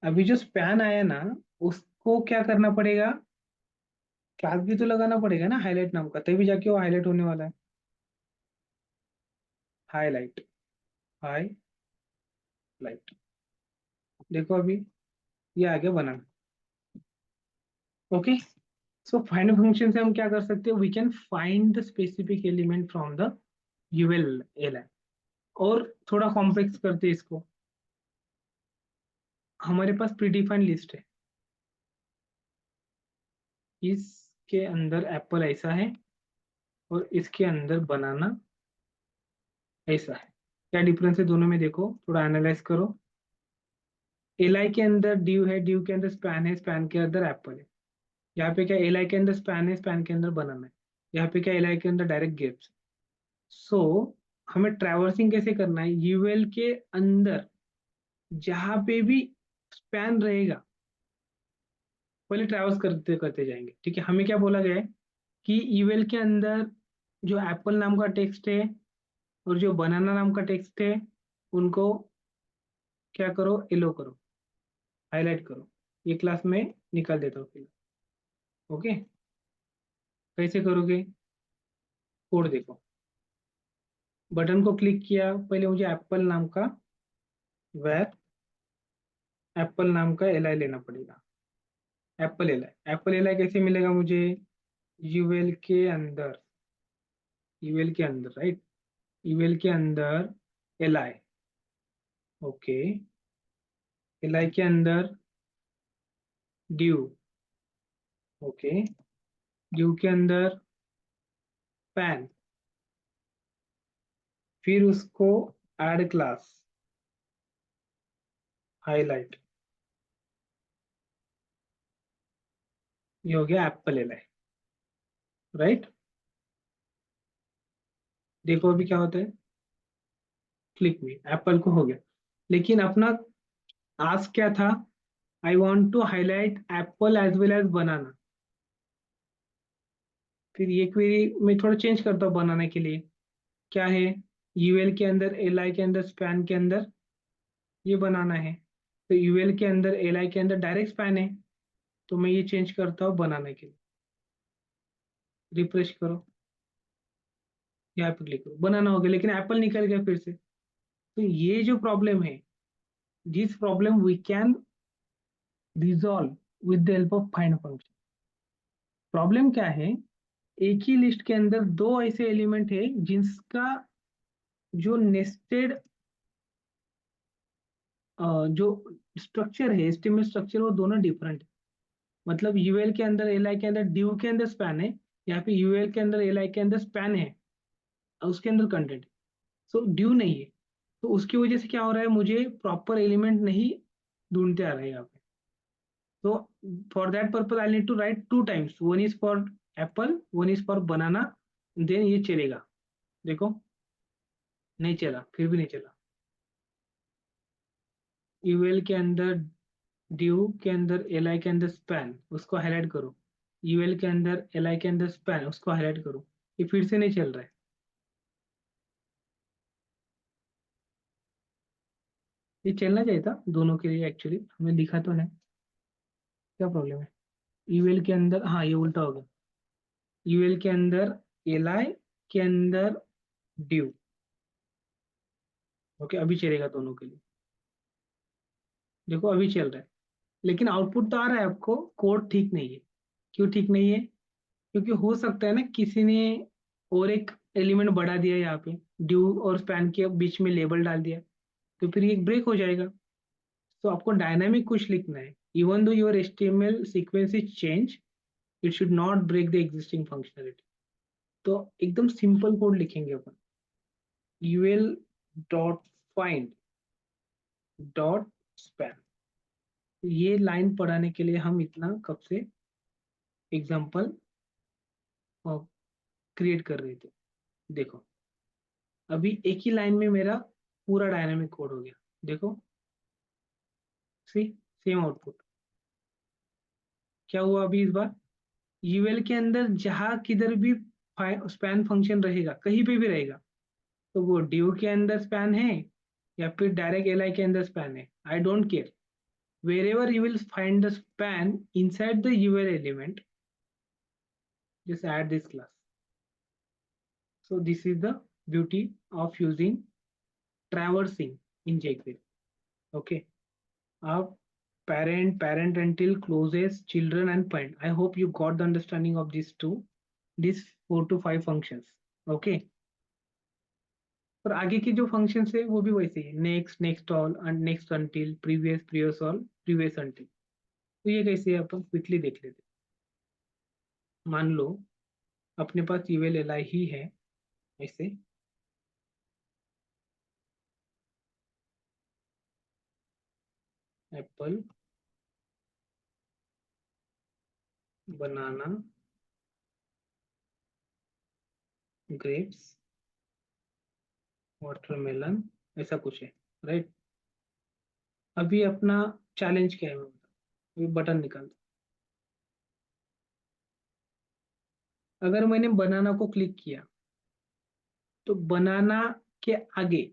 अभी जो स्पैन आया ना, उसको क्या करना पड़ेगा, क्लास भी तो लगाना पड़ेगा ना हाईलाइट नाम का, तभी जाके वो हाईलाइट होने वाला है। Highlight, highlight. देखो अभी ये आ गया banana. Okay, so find function से हम क्या कर सकते हैं, we can find the specific element from the UL L. और थोड़ा कॉम्प्लेक्स करते हैं इसको। हमारे पास प्रीडिफाइंड लिस्ट है, इसके अंदर एप्पल ऐसा है, और इसके अंदर बनाना ऐसा है। क्या डिफरेंस है दोनों में, देखो थोड़ा एनालाइज करो। एल के अंदर ड्यू है, ड्यू के अंदर स्पैन है, स्पैन के अंदर एप्पल है। यहाँ पे क्या एल के अंदर स्पैन है, स्पैन के अंदर बनाना है। यहाँ पे क्या एल के अंदर डायरेक्ट गेट्स। सो हमें ट्रैवर्सिंग कैसे करना है, यूएल के अंदर जहां पे भी स्पैन रहेगा पहले ट्रैवर्स करते करते जाएंगे। ठीक है, हमें क्या बोला गया है कि यूएल के अंदर जो एप्पल नाम का टेक्स्ट है और जो बनाना नाम का टेक्स्ट है, उनको क्या करो, एलो करो, हाईलाइट करो। ये क्लास में निकाल देता हूँ फिर। ओके, कैसे करोगे, कोड देखो। बटन को क्लिक किया, पहले मुझे एप्पल नाम का, वेर एप्पल नाम का एल लेना पड़ेगा। एप्पल एल कैसे मिलेगा मुझे, यूएल के अंदर, यूएल के अंदर, राइट, यूएल के अंदर एल। ओके, एल के अंदर ड्यू। ओके, ड्यू के अंदर पैन, फिर उसको ऐड क्लास, हाईलाइट। ये हो गया एप्पल एल, राइट। देखो अभी क्या होता है, क्लिक में एप्पल को हो गया। लेकिन अपना आस्क क्या था, I want to highlight apple as well as banana. फिर ये क्वेरी मैं थोड़ा चेंज करता हूँ बनाने के लिए। क्या है, यूएल के अंदर एल के अंदर स्पैन के अंदर ये बनाना है, तो यूएल के अंदर एल के अंदर डायरेक्ट स्पैन है, तो मैं ये चेंज करता हूँ बनाने के लिए। रिफ्रेश करो, यहाँ पे क्लिक करो, बनाना हो गया, लेकिन एप्पल निकल गया फिर से। तो ये जो प्रॉब्लम है, this problem we can resolve with the help of find function. Problem क्या है, एक ही लिस्ट के अंदर दो ऐसे एलिमेंट है जिसका जो नेस्टेड जो स्ट्रक्चर है, एस्टिमेट स्ट्रक्चर, वो दोनों डिफरेंट है। मतलब यूएल के अंदर एल आई के अंदर ड्यू के अंदर स्पैन है, या फिर यूएल के अंदर एल आई के अंदर स्पैन है, उसके अंदर कंटेंट, सो ड्यू नहीं है। तो उसकी वजह से क्या हो रहा है, मुझे प्रॉपर एलिमेंट नहीं ढूंढते आ रहे हैं यहाँ पे। तो for that purpose I need to write two times, one is for apple, one is for banana, then ये चलेगा। देखो नहीं चला, फिर भी नहीं चला। यूएल के अंदर ड्यू के अंदर एल आई के अंदर स्पैन, उसको हाईलाइट करो। यूएल के अंदर एल आई के अंदर स्पैन, उसको हाईलाइट करो। ये फिर से नहीं चल रहा है। ये चलना चाहिए था दोनों के लिए, एक्चुअली हमें दिखा तो नहीं क्या प्रॉब्लम है। यूएल के अंदर, हाँ ये उल्टा हो गया। यूएल के अंदर एल आई के अंदर ड्यू। ओके, अभी चलेगा दोनों के लिए। देखो अभी चल रहा है, लेकिन आउटपुट तो आ रहा है आपको, कोड ठीक नहीं है। क्यों ठीक नहीं है? क्योंकि हो सकता है ना किसी ने और एक एलिमेंट बढ़ा दिया यहाँ पे, ड्यू और स्पैन के बीच में लेबल डाल दिया, तो फिर ये ब्रेक हो जाएगा। तो आपको डायनामिक कुछ लिखना है, even though your HTML sequence is change, it should not break the existing functionality. तो एकदम सिंपल कोड लिखेंगे अपन, UL dot find dot span. ये लाइन पढ़ाने के लिए हम इतना कब से एग्जाम्पल क्रिएट कर रहे थे। देखो अभी एक ही लाइन में मेरा पूरा डायनामिक कोड हो गया। देखो सी, सेम आउटपुट। क्या हुआ अभी इस बार, यूएल के अंदर जहां किधर भी स्पैन फंक्शन रहेगा, कहीं पे भी रहेगा, तो वो ड्यू के अंदर स्पैन है या फिर डायरेक्ट एल आई के अंदर स्पैन है, आई don't care. wherever you will find the span inside the UL element, just add this class. So this is the beauty of using traversing in jQuery. Okay, आप parent until closes children and point. I hope you got the understanding of these two, these 4 to 5 functions. Okay, और आगे की जो functions है वो भी वैसे ही, next, next all, and next until, previous, previous all, previous until। तो ये कैसे है अपन क्विकली देख लेते हैं। मान लो अपने पास यूएल एल आई ही है ऐसे, एप्पल, बनाना, ग्रेप्स, वाटरमेलन, ऐसा कुछ है, राइट। अभी अपना चैलेंज क्या है, मैं बताऊं। अभी बटन निकाल, अगर मैंने बनाना को क्लिक किया, तो बनाना के आगे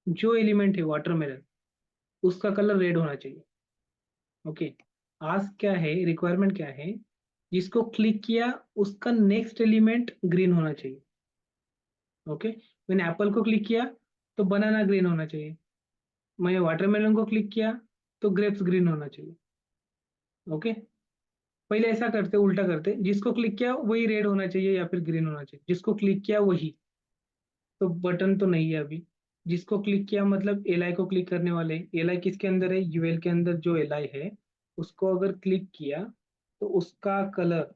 जो एलिमेंट है वाटरमेलन, उसका कलर रेड होना चाहिए। ओके, आज क्या है, रिक्वायरमेंट क्या है, जिसको क्लिक किया उसका नेक्स्ट एलिमेंट ग्रीन होना चाहिए। ओके, मैंने एप्पल को क्लिक किया तो बनाना ग्रीन होना चाहिए, मैंने वाटरमेलन को क्लिक किया तो ग्रेप्स ग्रीन होना चाहिए। ओके, पहले ऐसा करते, उल्टा करते, जिसको क्लिक किया वही रेड होना चाहिए या फिर ग्रीन होना चाहिए, जिसको क्लिक किया वही। तो बटन तो नहीं है अभी, जिसको क्लिक किया मतलब एल आई को क्लिक करने वाले, एल आई किसके अंदर है, यूएल के अंदर जो एल आई है, उसको अगर क्लिक किया तो उसका कलर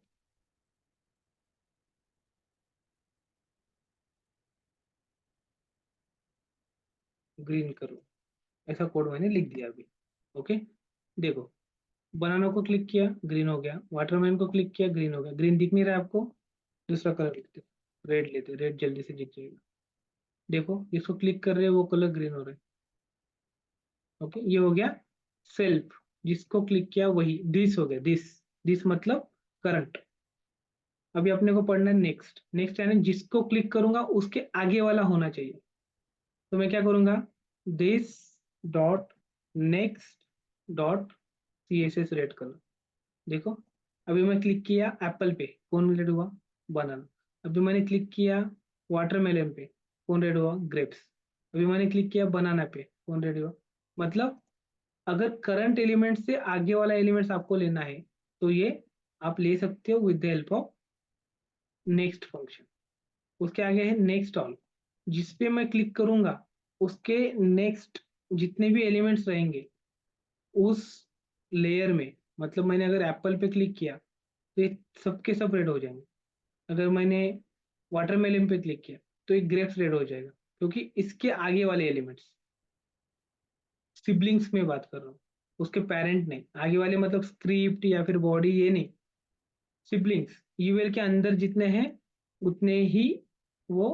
ग्रीन करो। ऐसा कोड मैंने लिख दिया अभी। ओके, देखो बनाना को क्लिक किया ग्रीन हो गया, वाटरमैन को क्लिक किया ग्रीन हो गया। ग्रीन दिख नहीं रहा है आपको, दूसरा कलर लिखते, रेड लेते, रेड जल्दी से दिख जाएगा। देखो जिसको क्लिक कर रहे हैं वो कलर ग्रीन हो रहा है। ओके, ये हो गया सेल्फ, जिसको क्लिक किया वही, दिस हो गया, दिस मतलब करंट। अभी अपने को पढ़ना है नेक्स्ट, नेक्स्ट यानी जिसको क्लिक करूंगा उसके आगे वाला होना चाहिए। तो मैं क्या करूंगा, this dot next dot C S S red colour. देखो अभी मैं क्लिक किया एप्पल पे, कौन रेड हुआ, बनाना। अभी मैंने क्लिक किया वाटरमेलन पे, कौन रेड हुआ? ग्रेप्स। अभी मैंने क्लिक किया बनाना पे, कौन रेड हुआ? मतलब अगर करंट एलिमेंट से आगे वाला एलिमेंट्स आपको लेना है तो ये आप ले सकते हो with the help of next function. उसके आगे है नेक्स्ट ऑल, जिस पे मैं क्लिक करूंगा उसके नेक्स्ट जितने भी एलिमेंट्स रहेंगे उस लेयर में, मतलब मैंने अगर एप्पल पे क्लिक किया तो ये सबके सब रेड हो जाएंगे। अगर मैंने वाटरमेलन पे क्लिक किया तो एक ग्रेप्स रेड हो जाएगा, क्योंकि इसके आगे वाले एलिमेंट्स, सिबलिंग्स में बात कर रहा हूँ, उसके पेरेंट नहीं, आगे वाले मतलब स्क्रिप्ट या फिर बॉडी, ये नहीं, सिबलिंग्स यूएल के अंदर जितने हैं उतने ही वो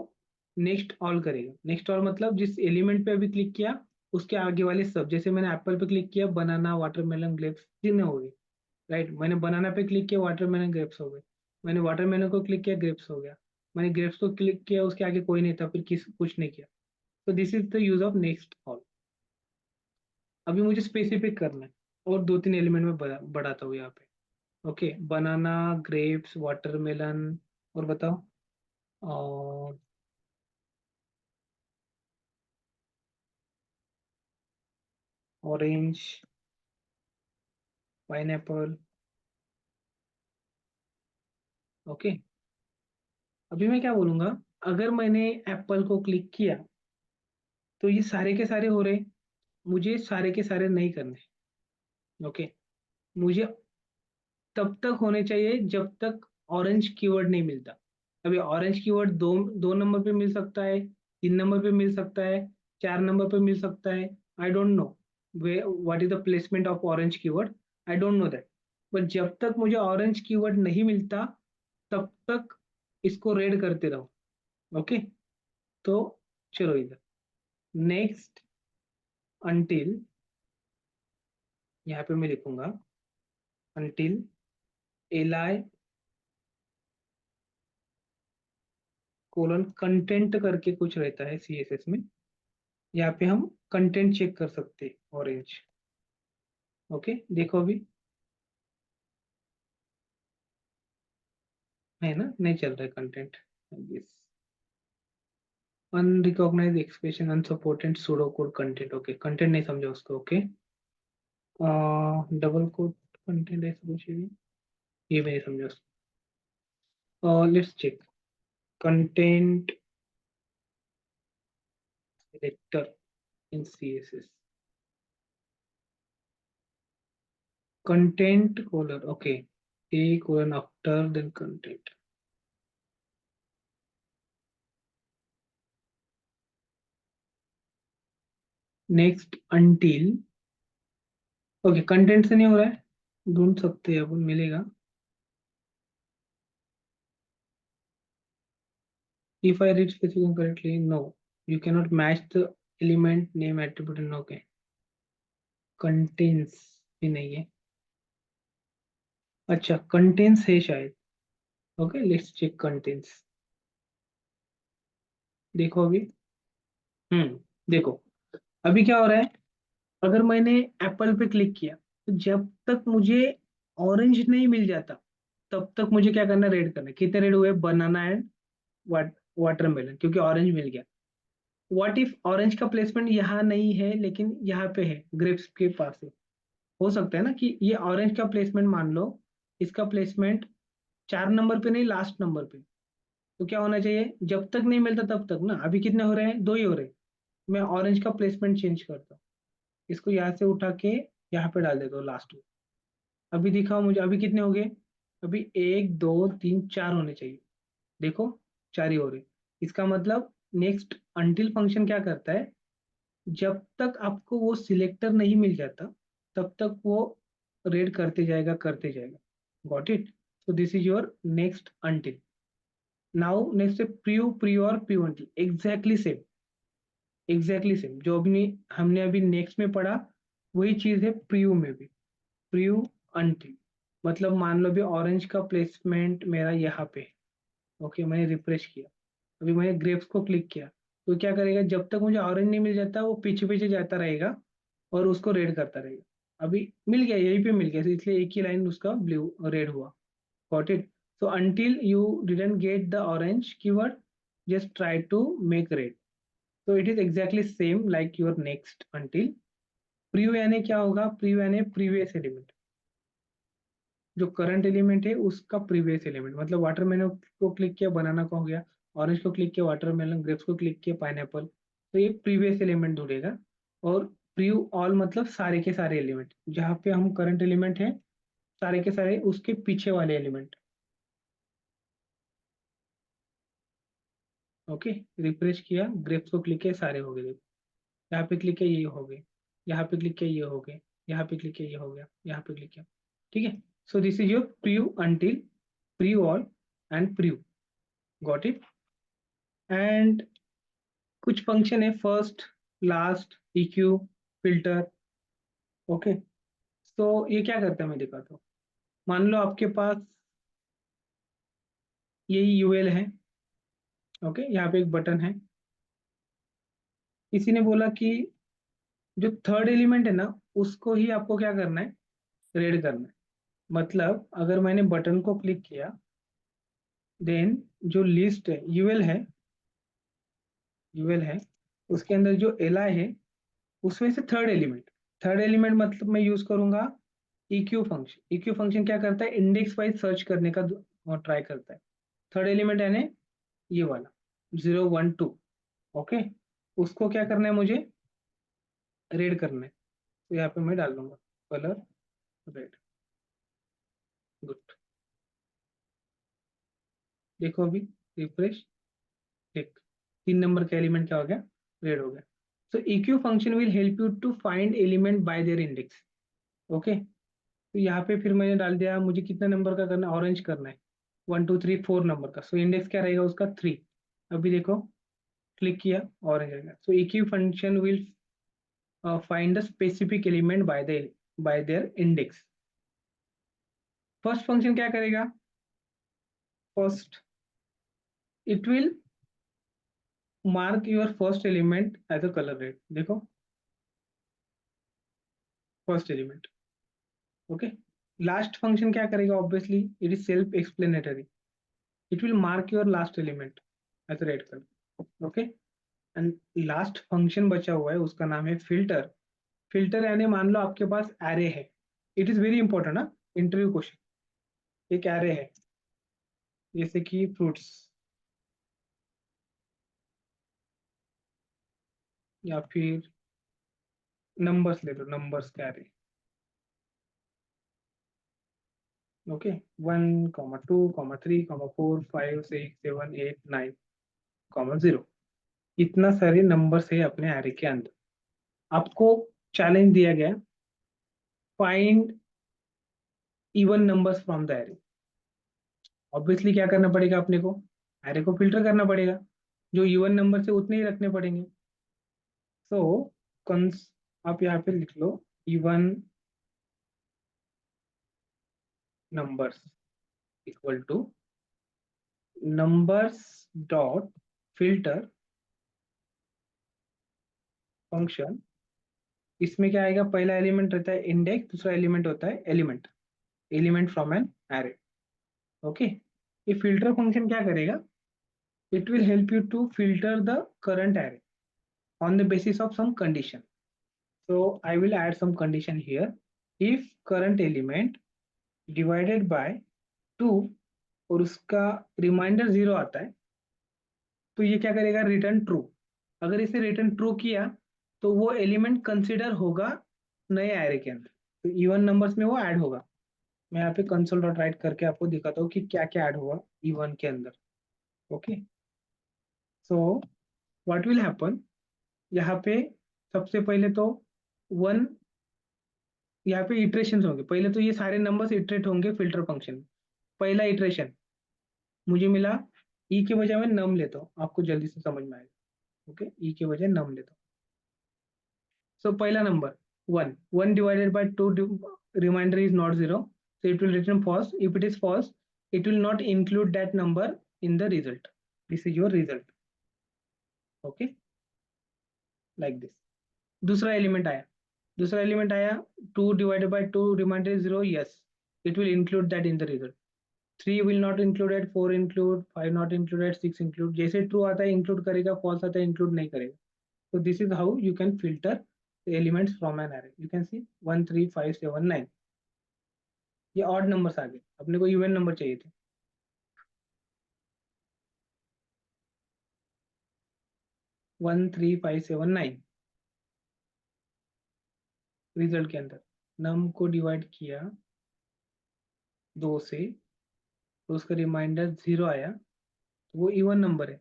नेक्स्ट ऑल करेगा। नेक्स्ट ऑल मतलब जिस एलिमेंट पे अभी क्लिक किया उसके आगे वाले सब, जैसे मैंने एप्पल पे क्लिक किया बनाना वाटरमेलन ग्रेप्स जितने हो गए, राइट। मैंने बनाना पे क्लिक किया वाटरमेलन ग्रेप्स हो गए, मैंने वाटरमेलन को क्लिक किया ग्रेप्स हो गया, मैंने ग्रेप्स को क्लिक किया उसके आगे कोई नहीं था फिर किस कुछ नहीं किया। तो this is the use of next all. अभी मुझे स्पेसिफिक करना है और दो तीन एलिमेंट में बढ़ाता हूँ यहाँ पे। ओके, बनाना, ग्रेप्स, वाटरमेलन, और बताओ, और ऑरेंज, पाइनएप्पल। ओके, अभी मैं क्या बोलूंगा, अगर मैंने एप्पल को क्लिक किया तो ये सारे के सारे हो रहे, मुझे सारे के सारे नहीं करने। ओके, मुझे तब तक होने चाहिए जब तक ऑरेंज कीवर्ड नहीं मिलता। अभी ऑरेंज कीवर्ड दो दो नंबर पे मिल सकता है, तीन नंबर पे मिल सकता है, चार नंबर पे मिल सकता है, I don't know way what is the placement of orange keyword, I don't know that. But जब तक मुझे ऑरेंज कीवर्ड नहीं मिलता तब तक इसको रेड करते रहो। ओके, तो चलो इधर नेक्स्ट अंटिल, यहाँ पे मैं लिखूंगा until L I colon content करके कुछ रहता है सीएसएस में, यहाँ पे हम कंटेंट चेक कर सकते हैं ऑरेंज। ओके, देखो अभी है ना, नहीं चल रहा है content, yes, unrecognised expression unsupported pseudo code content. Okay, content नहीं समझा उसको। ओके, डबल कोड कंटेंट ऐसा कुछ है, ये भी नहीं समझा उसको। Let's check content selector in CSS, content colon, okay, a colon after then content, next until, okay, content से नहीं हो रहा है, ढूंढ सकते हैं अपन, मिलेगा। if I read specific correctly, no, you cannot match the element name attribute and okay, contains भी नहीं है, अच्छा contains है शायद। ओके, लेट्स चेक contains, देखो अभी, देखो अभी क्या हो रहा है, अगर मैंने एप्पल पे क्लिक किया तो जब तक मुझे ऑरेंज नहीं मिल जाता तब तक मुझे क्या करना, रेड करना है। कितने रेड हुए? बनाना एंड वाटरमेलन, क्योंकि ऑरेंज मिल गया। व्हाट इफ ऑरेंज का प्लेसमेंट यहाँ नहीं है लेकिन यहाँ पे है, ग्रेप्स के पास है, हो सकता है ना कि ये ऑरेंज का प्लेसमेंट, मान लो इसका प्लेसमेंट चार नंबर पे नहीं लास्ट नंबर पे, तो क्या होना चाहिए, जब तक नहीं मिलता तब तक ना। अभी कितने हो रहे हैं? दो ही हो रहे हैं। मैं ऑरेंज का प्लेसमेंट चेंज करता हूँ, इसको यहाँ से उठा के यहाँ पे डाल देता हूँ लास्ट में। अभी दिखाओ मुझे, अभी कितने हो गए? अभी एक दो तीन चार होने चाहिए, देखो चार ही हो रहे। इसका मतलब नेक्स्ट अंटिल फंक्शन क्या करता है, जब तक आपको वो सिलेक्टर नहीं मिल जाता तब तक वो रेड करते जाएगा। Got it? So this is your next until. Now next है प्रियो, प्रियो और प्रियो until, exactly same, exactly same जो अभी हमने अभी नेक्स्ट में पढ़ा वही चीज है प्रियो में भी। प्रियो अंटिल मतलब मान लो अभी ऑरेंज का प्लेसमेंट मेरा यहाँ पे, ओके, मैंने रिफ्रेश किया, अभी मैंने ग्रेप्स को क्लिक किया, तो क्या करेगा, जब तक मुझे ऑरेंज नहीं मिल जाता वो पीछे पीछे जाता रहेगा और उसको रेड करता रहेगा। अभी मिल गया, यहीं पे मिल गया, तो इसलिए एक ही लाइन उसका ब्लू रेड हुआ। Got it? So until you didn't get the orange keyword, just try to make red. So it is exactly same like your next until. Preview यानी क्या होगा? प्रीव्यू यानी प्रीवियस एलिमेंट, जो current element है उसका previous element. मतलब watermelon को click किया बनाना का हो गया, ऑरेंज को क्लिक किया वाटरमेलन, ग्रेप्स को क्लिक किया पाइनएप्पल, तो ये प्रीवियस एलिमेंट ढूंढेगा। और प्रीव्यू ऑल मतलब सारे के सारे एलिमेंट, जहाँ पे हम करंट एलिमेंट है सारे के सारे उसके पीछे वाले एलिमेंट। ओके, रिफ्रेश किया, ग्रेप्स को क्लिक किया, सारे हो गए। यहाँ पे क्लिक किया ये हो गए, यहाँ पे क्लिक किया ये हो गए, यहाँ पे क्लिक किया ये हो गया, यहाँ पे क्लिक किया। ठीक है, so this is your preview until, preview all and preview. Got it? And कुछ फंक्शन है, फर्स्ट, लास्ट, इक्यू, फिल्टर। ओके, तो ये क्या करता है मैं दिखाता हूँ। मान लो आपके पास यही यूएल है। ओके, यहाँ पे एक बटन है, किसी ने बोला कि जो थर्ड एलिमेंट है ना उसको ही आपको क्या करना है? रेड करना है। मतलब अगर मैंने बटन को क्लिक किया, देन जो लिस्ट है यूएल है, उसके अंदर जो एलआई है उसमें से थर्ड एलिमेंट मतलब मैं यूज करूंगा EQ फंक्शन। EQ फंक्शन क्या करता है? इंडेक्स वाइज सर्च करने का ट्राई करता है। थर्ड एलिमेंट यानी ये वाला 0 1 2। ओके, उसको क्या करना है? मुझे रेड करना है। तो यहाँ पे मैं डाल दूंगा कलर रेड। गुड, देखो अभी रिफ्रेश, ठीक, 3 नंबर का एलिमेंट क्या हो गया? रेड हो गया। So EQ function will help you to find element by their index. Okay, तो यहाँ पे फिर मैंने डाल दिया, मुझे कितना नंबर का करना है? ऑरेंज करना है, 1 2 3 4 नंबर का। सो इंडेक्स क्या रहेगा उसका? 3। अभी देखो, क्लिक किया, ऑरेंज रहेगा। So EQ function will find the specific element by their index. First function क्या करेगा? First, it will mark your first element as a colour red. देखो, first element. Okay, last function क्या करेगा? Obviously it is self explanatory, it will mark your last element as red colour. Okay, and last function बचा हुआ है उसका नाम है filter. Filter यानी मान लो आपके पास एरे है, इट इज वेरी इंपॉर्टेंट ना, इंटरव्यू क्वेश्चन। एक एरे है जैसे कि फ्रूट्स, या फिर नंबर्स ले लो, नंबर्स का एरे। ओके, 1 2 3 4 5 6 7 8 9 0, इतना सारे नंबर्स है अपने एरे के अंदर। आपको चैलेंज दिया गया, find even numbers from the array. Obviously क्या करना पड़ेगा अपने को? एरे को फिल्टर करना पड़ेगा, जो इवन नंबर से उतने ही रखने पड़ेंगे। सो कंस आप यहाँ पे लिख लो even numbers equal to numbers dot filter function. इसमें क्या आएगा? पहला एलिमेंट रहता है इंडेक्स, दूसरा एलिमेंट होता है element from an array. Okay, ये फिल्टर फंक्शन क्या करेगा? It will help you to filter the current array on the basis of some condition. So I will add some condition here. If current element divided by 2 और उसका reminder 0 आता है, तो ये क्या करेगा? Return true. अगर इसे रिटर्न ट्रू किया तो वो एलिमेंट कंसिडर होगा नए एरे के अंदर, तो इवन नंबर्स में वो ऐड होगा। मैं यहाँ पे कंसोल डॉट राइट करके आपको दिखाता हूँ कि क्या क्या ऐड होगा इवन के अंदर। Okay, so what will happen, यहाँ पे सबसे पहले तो 1, यहाँ पे इटरेशन होंगे। पहले तो ये सारे नंबर्स इटरेट होंगे फिल्टर फंक्शन। पहला इटरेशन मुझे मिला, ई के बजाय मैं नम लेता हूँ, आपको जल्दी से समझ में आएगा। ओके, ई के बजाय नम लेता हूँ। सो पहला number 1, 1 divided by 2, reminder is not 0, so it will return false. If it is false, it will not include that number in the result. This is your result. Okay, like this. दूसरा element आया 2 divided by 2, reminder is 0, yes, it will include that in the result. 3 will not included, 4 include, 5 not included, 6 include. जैसे true आता है include करेगा, false आता है include नहीं करेगा. So this is how you can filter the elements from an array. You can see 1 3 5 7 9. ये odd numbers आ गए, अपने को even number चाहिए थे. 1 3 5 7 9 रिजल्ट के अंदर नम को डिवाइड किया 2 से, तो उसका रिमाइंडर 0 आया, तो वो इवन नंबर है.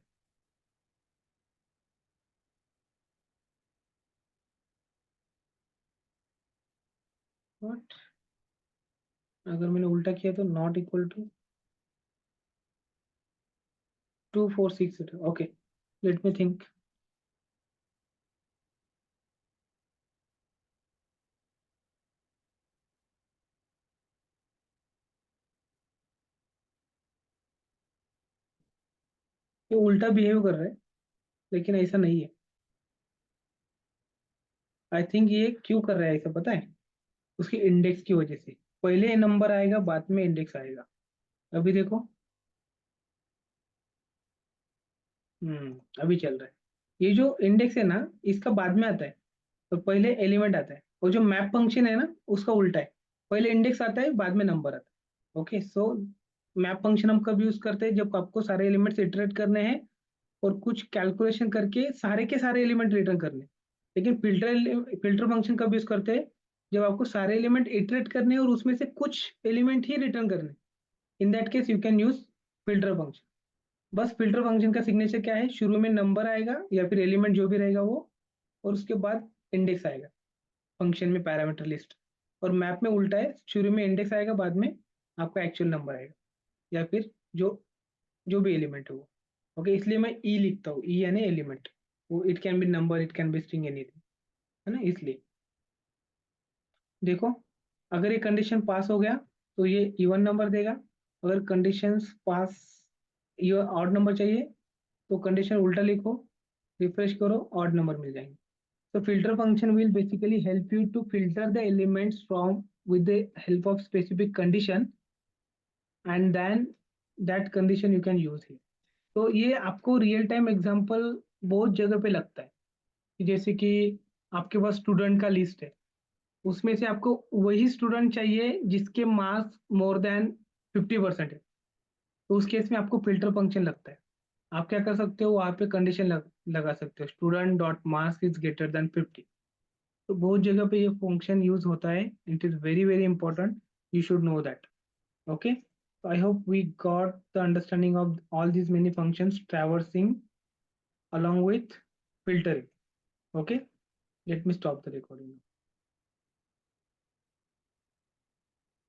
What? अगर मैंने उल्टा किया तो not equal to 2 4 6 8. Okay, let me think. ये उल्टा बिहेव कर रहा है, लेकिन ऐसा नहीं है. आई थिंक ये क्यों कर रहा है ऐसा पता है? उसकी इंडेक्स की वजह से. पहले नंबर आएगा, बाद में इंडेक्स आएगा. अभी देखो. अभी चल रहा है. ये जो इंडेक्स है ना, इसका बाद में आता है, तो पहले एलिमेंट आता है. और जो मैप फंक्शन है ना, उसका उल्टा है. पहले इंडेक्स आता है, बाद में नंबर आता है. ओके, सो मैप फंक्शन हम कब यूज करते हैं? जब आपको सारे एलिमेंट्स इटरेट करने हैं और कुछ कैलकुलेशन करके सारे के सारे एलिमेंट रिटर्न करने. लेकिन फिल्टर फंक्शन कब यूज करते हैं? जब आपको सारे एलिमेंट इटरेट करने हैं और उसमें से कुछ एलिमेंट ही रिटर्न करने. इन that case you can use filter function. बस फिल्टर फंक्शन का सिग्नेचर क्या है? शुरू में नंबर आएगा या फिर एलिमेंट जो भी रहेगा वो, और उसके बाद इंडेक्स आएगा फंक्शन में, पैरामीटर लिस्ट. और मैप में उल्टा है, शुरू में इंडेक्स आएगा, बाद में आपका एक्चुअल नंबर आएगा, या फिर जो जो भी एलिमेंट है वो. ओके, इसलिए मैं ई लिखता हूँ. ई यानी एलिमेंट. वो it can be number, it can be string, anything, है ना, इसलिए. देखो, अगर ये कंडीशन पास हो गया तो ये इवन नंबर देगा. अगर कंडीशन पास, ये ऑड नंबर चाहिए, तो कंडीशन उल्टा लिखो, रिफ्रेश करो, ऑड नंबर मिल जाएंगे. So filter function will basically help you to filter the elements from with the help of specific condition, and then that condition you can use here. तो ये आपको real time example बहुत जगह पे लगता है. कि जैसे कि आपके पास स्टूडेंट का लिस्ट है, उसमें से आपको वही स्टूडेंट चाहिए जिसके मार्क्स मोर देन 50% है. तो उस केस में आपको फिल्टर फंक्शन लगता है. आप क्या कर सकते हो? वहाँ पे कंडीशन लगा सकते हो, student dot marks is greater than 50. तो बहुत जगह पे ये फंक्शन यूज होता है. It is very very important. You should know that. Okay, I hope we got the understanding of all these many functions traversing along with filtering. Okay, let me stop the recording.